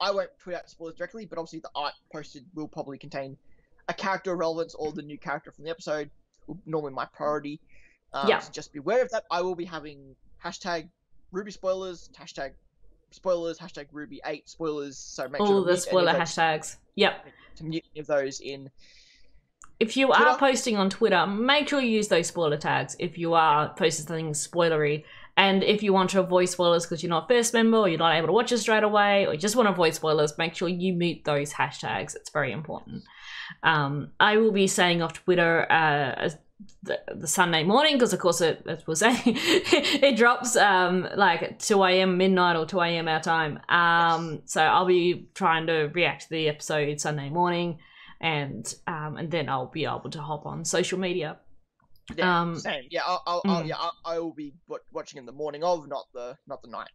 [SPEAKER 2] I won't tweet out spoilers directly, but obviously the art posted will probably contain a character relevance or the new character from the episode. Normally my priority. So just be aware of that. I will be having hashtag RWBY spoilers, hashtag spoilers, hashtag RWBY8 spoilers. So make sure
[SPEAKER 1] all the spoiler hashtags. Yep.
[SPEAKER 2] To mute any of those in.
[SPEAKER 1] If you are posting on Twitter, make sure you use those spoiler tags if you are posting something spoilery. And if you want to avoid spoilers because you're not a first member or you're not able to watch it straight away or you just want to avoid spoilers, make sure you mute those hashtags. It's very important. I will be saying off Twitter the Sunday morning because, of course, as we'll say, it drops like at 2 a.m. midnight or 2 a.m. our time. So I'll be trying to react to the episode Sunday morning. And then I'll be able to hop on social media.
[SPEAKER 2] Yeah, same. Yeah, I will be watching in the morning of, not the night.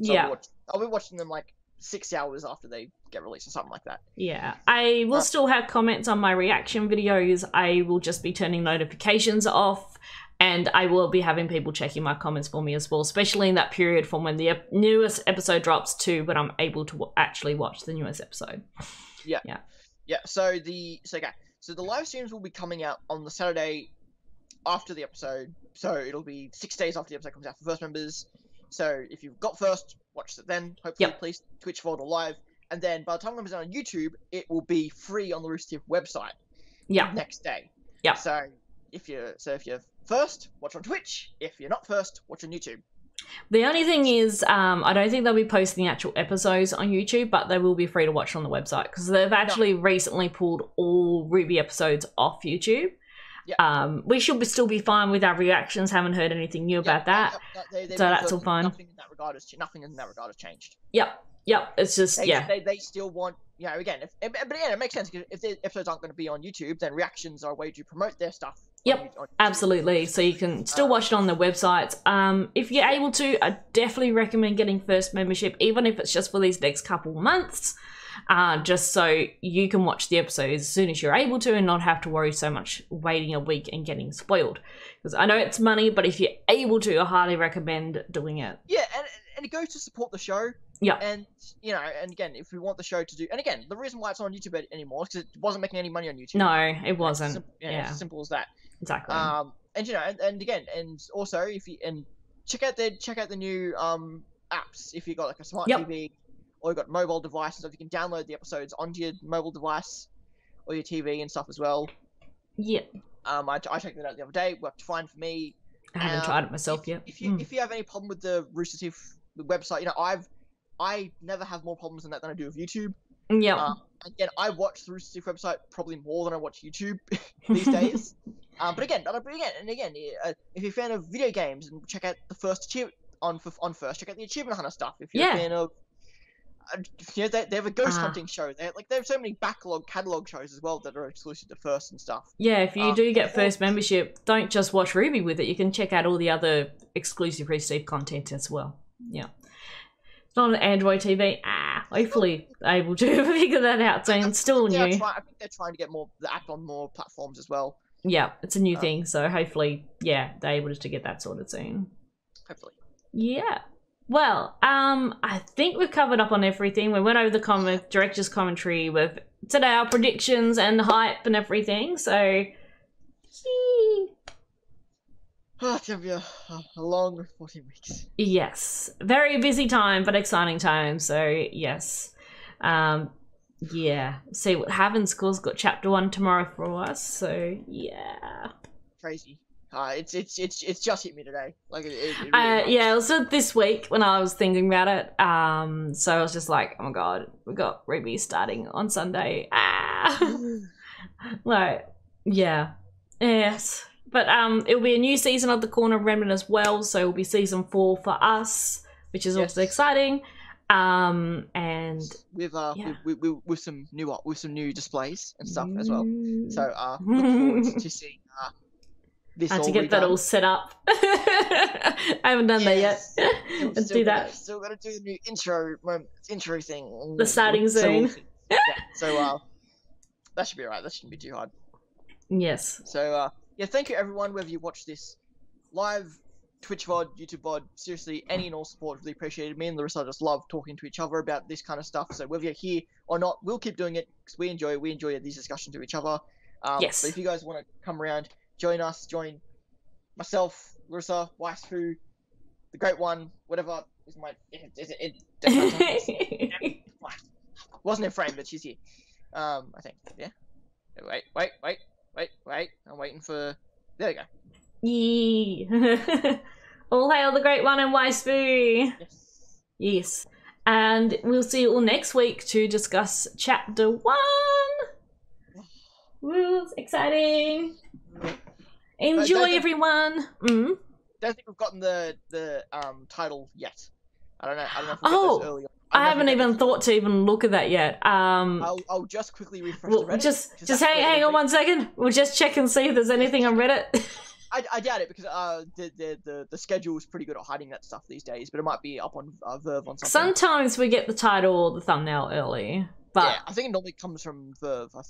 [SPEAKER 2] So
[SPEAKER 1] yeah,
[SPEAKER 2] I'll be watching them like 6 hours after they get released or something like that.
[SPEAKER 1] Yeah, I will still have comments on my reaction videos. I will just be turning notifications off, and I will be having people checking my comments for me as well, especially in that period from when the newest episode drops to when I'm able to actually watch the newest episode.
[SPEAKER 2] Yeah. So the live streams will be coming out on the Saturday after the episode. So it'll be 6 days after the episode comes out for first members. So if you've got first, watch it then. Hopefully, please Twitch forward or live. And then by the time it comes out on YouTube, it will be free on the Rooster Teeth website.
[SPEAKER 1] Yeah.
[SPEAKER 2] Next day.
[SPEAKER 1] Yeah.
[SPEAKER 2] So if you're first, watch on Twitch. If you're not first, watch on YouTube.
[SPEAKER 1] The only thing is, I don't think they'll be posting the actual episodes on YouTube, but they will be free to watch on the website because they've actually recently pulled all RWBY episodes off YouTube. Yeah. We should still be fine with our reactions. Haven't heard anything new about that, so that's all fine.
[SPEAKER 2] Nothing in that regard has changed.
[SPEAKER 1] Yep. It's just
[SPEAKER 2] they still want, again, but yeah, it makes sense because if the episodes aren't going to be on YouTube, then reactions are a way to promote their stuff.
[SPEAKER 1] Yep, absolutely. So you can still watch it on the websites. If you're able to, I definitely recommend getting first membership, even if it's just for these next couple months, just so you can watch the episodes as soon as you're able to and not have to worry so much waiting a week and getting spoiled. Because I know it's money, but if you're able to, I highly recommend doing it.
[SPEAKER 2] Yeah, and it goes to support the show.
[SPEAKER 1] Yeah.
[SPEAKER 2] And, and again, if we want the show to do... And again, the reason why it's not on YouTube anymore is because it wasn't making any money on YouTube.
[SPEAKER 1] No, it wasn't.
[SPEAKER 2] It's as simple as that.
[SPEAKER 1] Exactly.
[SPEAKER 2] And again, and also, if you... And check out the new apps. If you've got, like, a smart TV or you've got a mobile device and stuff, you can download the episodes onto your mobile device or your TV and stuff as well.
[SPEAKER 1] Yeah.
[SPEAKER 2] I checked that out the other day. It worked fine for me.
[SPEAKER 1] I haven't tried it myself yet.
[SPEAKER 2] If you have any problem with the Rooster Teeth website, I never have more problems than I do with YouTube.
[SPEAKER 1] Yeah.
[SPEAKER 2] Again, I watch the Rooster Teeth website probably more than I watch YouTube these days. But again, if you're a fan of video games, and check out the first achievement on first. Check out the Achievement Hunter stuff. If you're a fan of, they have a ghost hunting show. They have so many catalog shows as well that are exclusive to first and stuff.
[SPEAKER 1] Yeah, if you do get first membership, don't just watch RWBY with it. You can check out all the other exclusive Rooster Teeth content as well. Yeah. It's not an Android TV. Hopefully able to figure that out. So it's still new.
[SPEAKER 2] I think they're trying to get the app on more platforms as well.
[SPEAKER 1] Yeah, it's a new thing. So hopefully, they're able to get that sorted soon.
[SPEAKER 2] Hopefully.
[SPEAKER 1] Yeah. Well, I think we've covered up on everything. We went over the director's commentary. We've said our predictions and hype and everything. So,
[SPEAKER 2] it's going to be a long 14 weeks.
[SPEAKER 1] Yes. Very busy time, but exciting time. So, yes. Yeah. See what happens. Cole's got chapter 1 tomorrow for us. So, yeah.
[SPEAKER 2] Crazy. It's just hit me today. Like it really
[SPEAKER 1] yeah, it was this week when I was thinking about it. So I was just like, oh my god, we got RWBY starting on Sunday. Like, yeah. Yes. But it'll be a new season of the Corner of Remnant as well, so it'll be season 4 for us, which is also exciting. And
[SPEAKER 2] with some new displays and stuff as well. So look forward to seeing this. I had to get
[SPEAKER 1] that all set up. I haven't done that yet. Let's do that.
[SPEAKER 2] Still got to do the new intro thing.
[SPEAKER 1] The starting soon.
[SPEAKER 2] So that should be alright. That shouldn't be too hard.
[SPEAKER 1] Yes.
[SPEAKER 2] So thank you everyone, whether you watch this live, Twitch VOD, YouTube VOD, seriously, any and all support really appreciated. Me and Larissa just love talking to each other about this kind of stuff. So whether you're here or not, we'll keep doing it because we enjoy these discussions with each other.
[SPEAKER 1] Yes.
[SPEAKER 2] So if you guys want to come around, join myself, Larissa, Waifu, the Great One, whatever is my wasn't in frame, but she's here. I think. Yeah. Wait. I'm waiting for. There we go.
[SPEAKER 1] Yeah. All hail the Great One and Waifu. Yes. And we'll see you all next week to discuss chapter 1. Woo, it's exciting. Enjoy, everyone.
[SPEAKER 2] Don't think we've gotten the title yet. I don't know if we got this early on.
[SPEAKER 1] I haven't even thought to even look at that yet.
[SPEAKER 2] I'll just quickly refresh the Reddit.
[SPEAKER 1] Just hang on 1 second. We'll just check and see if there's anything on Reddit.
[SPEAKER 2] I doubt it because the schedule is pretty good at hiding that stuff these days, but it might be up on Verve on something.
[SPEAKER 1] Sometimes we get the title or the thumbnail early. But
[SPEAKER 2] yeah, I think it normally comes from Verve, but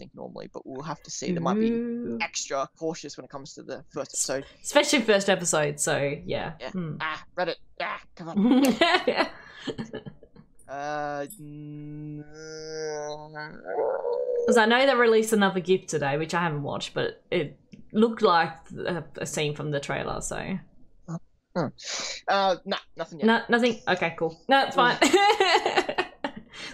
[SPEAKER 2] we'll have to see. They might be extra cautious when it comes to the first episode.
[SPEAKER 1] Especially first episode, so yeah.
[SPEAKER 2] Reddit. Come on.
[SPEAKER 1] Because I know they released another gift today, which I haven't watched, but it looked like a scene from the trailer, so.
[SPEAKER 2] Nothing yet.
[SPEAKER 1] No, nothing? Okay, cool. No, it's fine.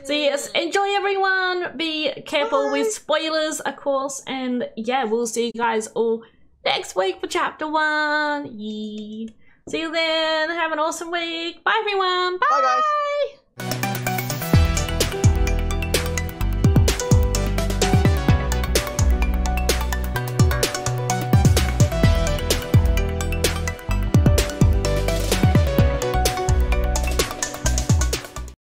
[SPEAKER 1] So yes, enjoy everyone. Be careful with spoilers, of course. And yeah, we'll see you guys all next week for chapter 1. Yeah. See you then. Have an awesome week. Bye, everyone. Bye.
[SPEAKER 2] Bye, guys.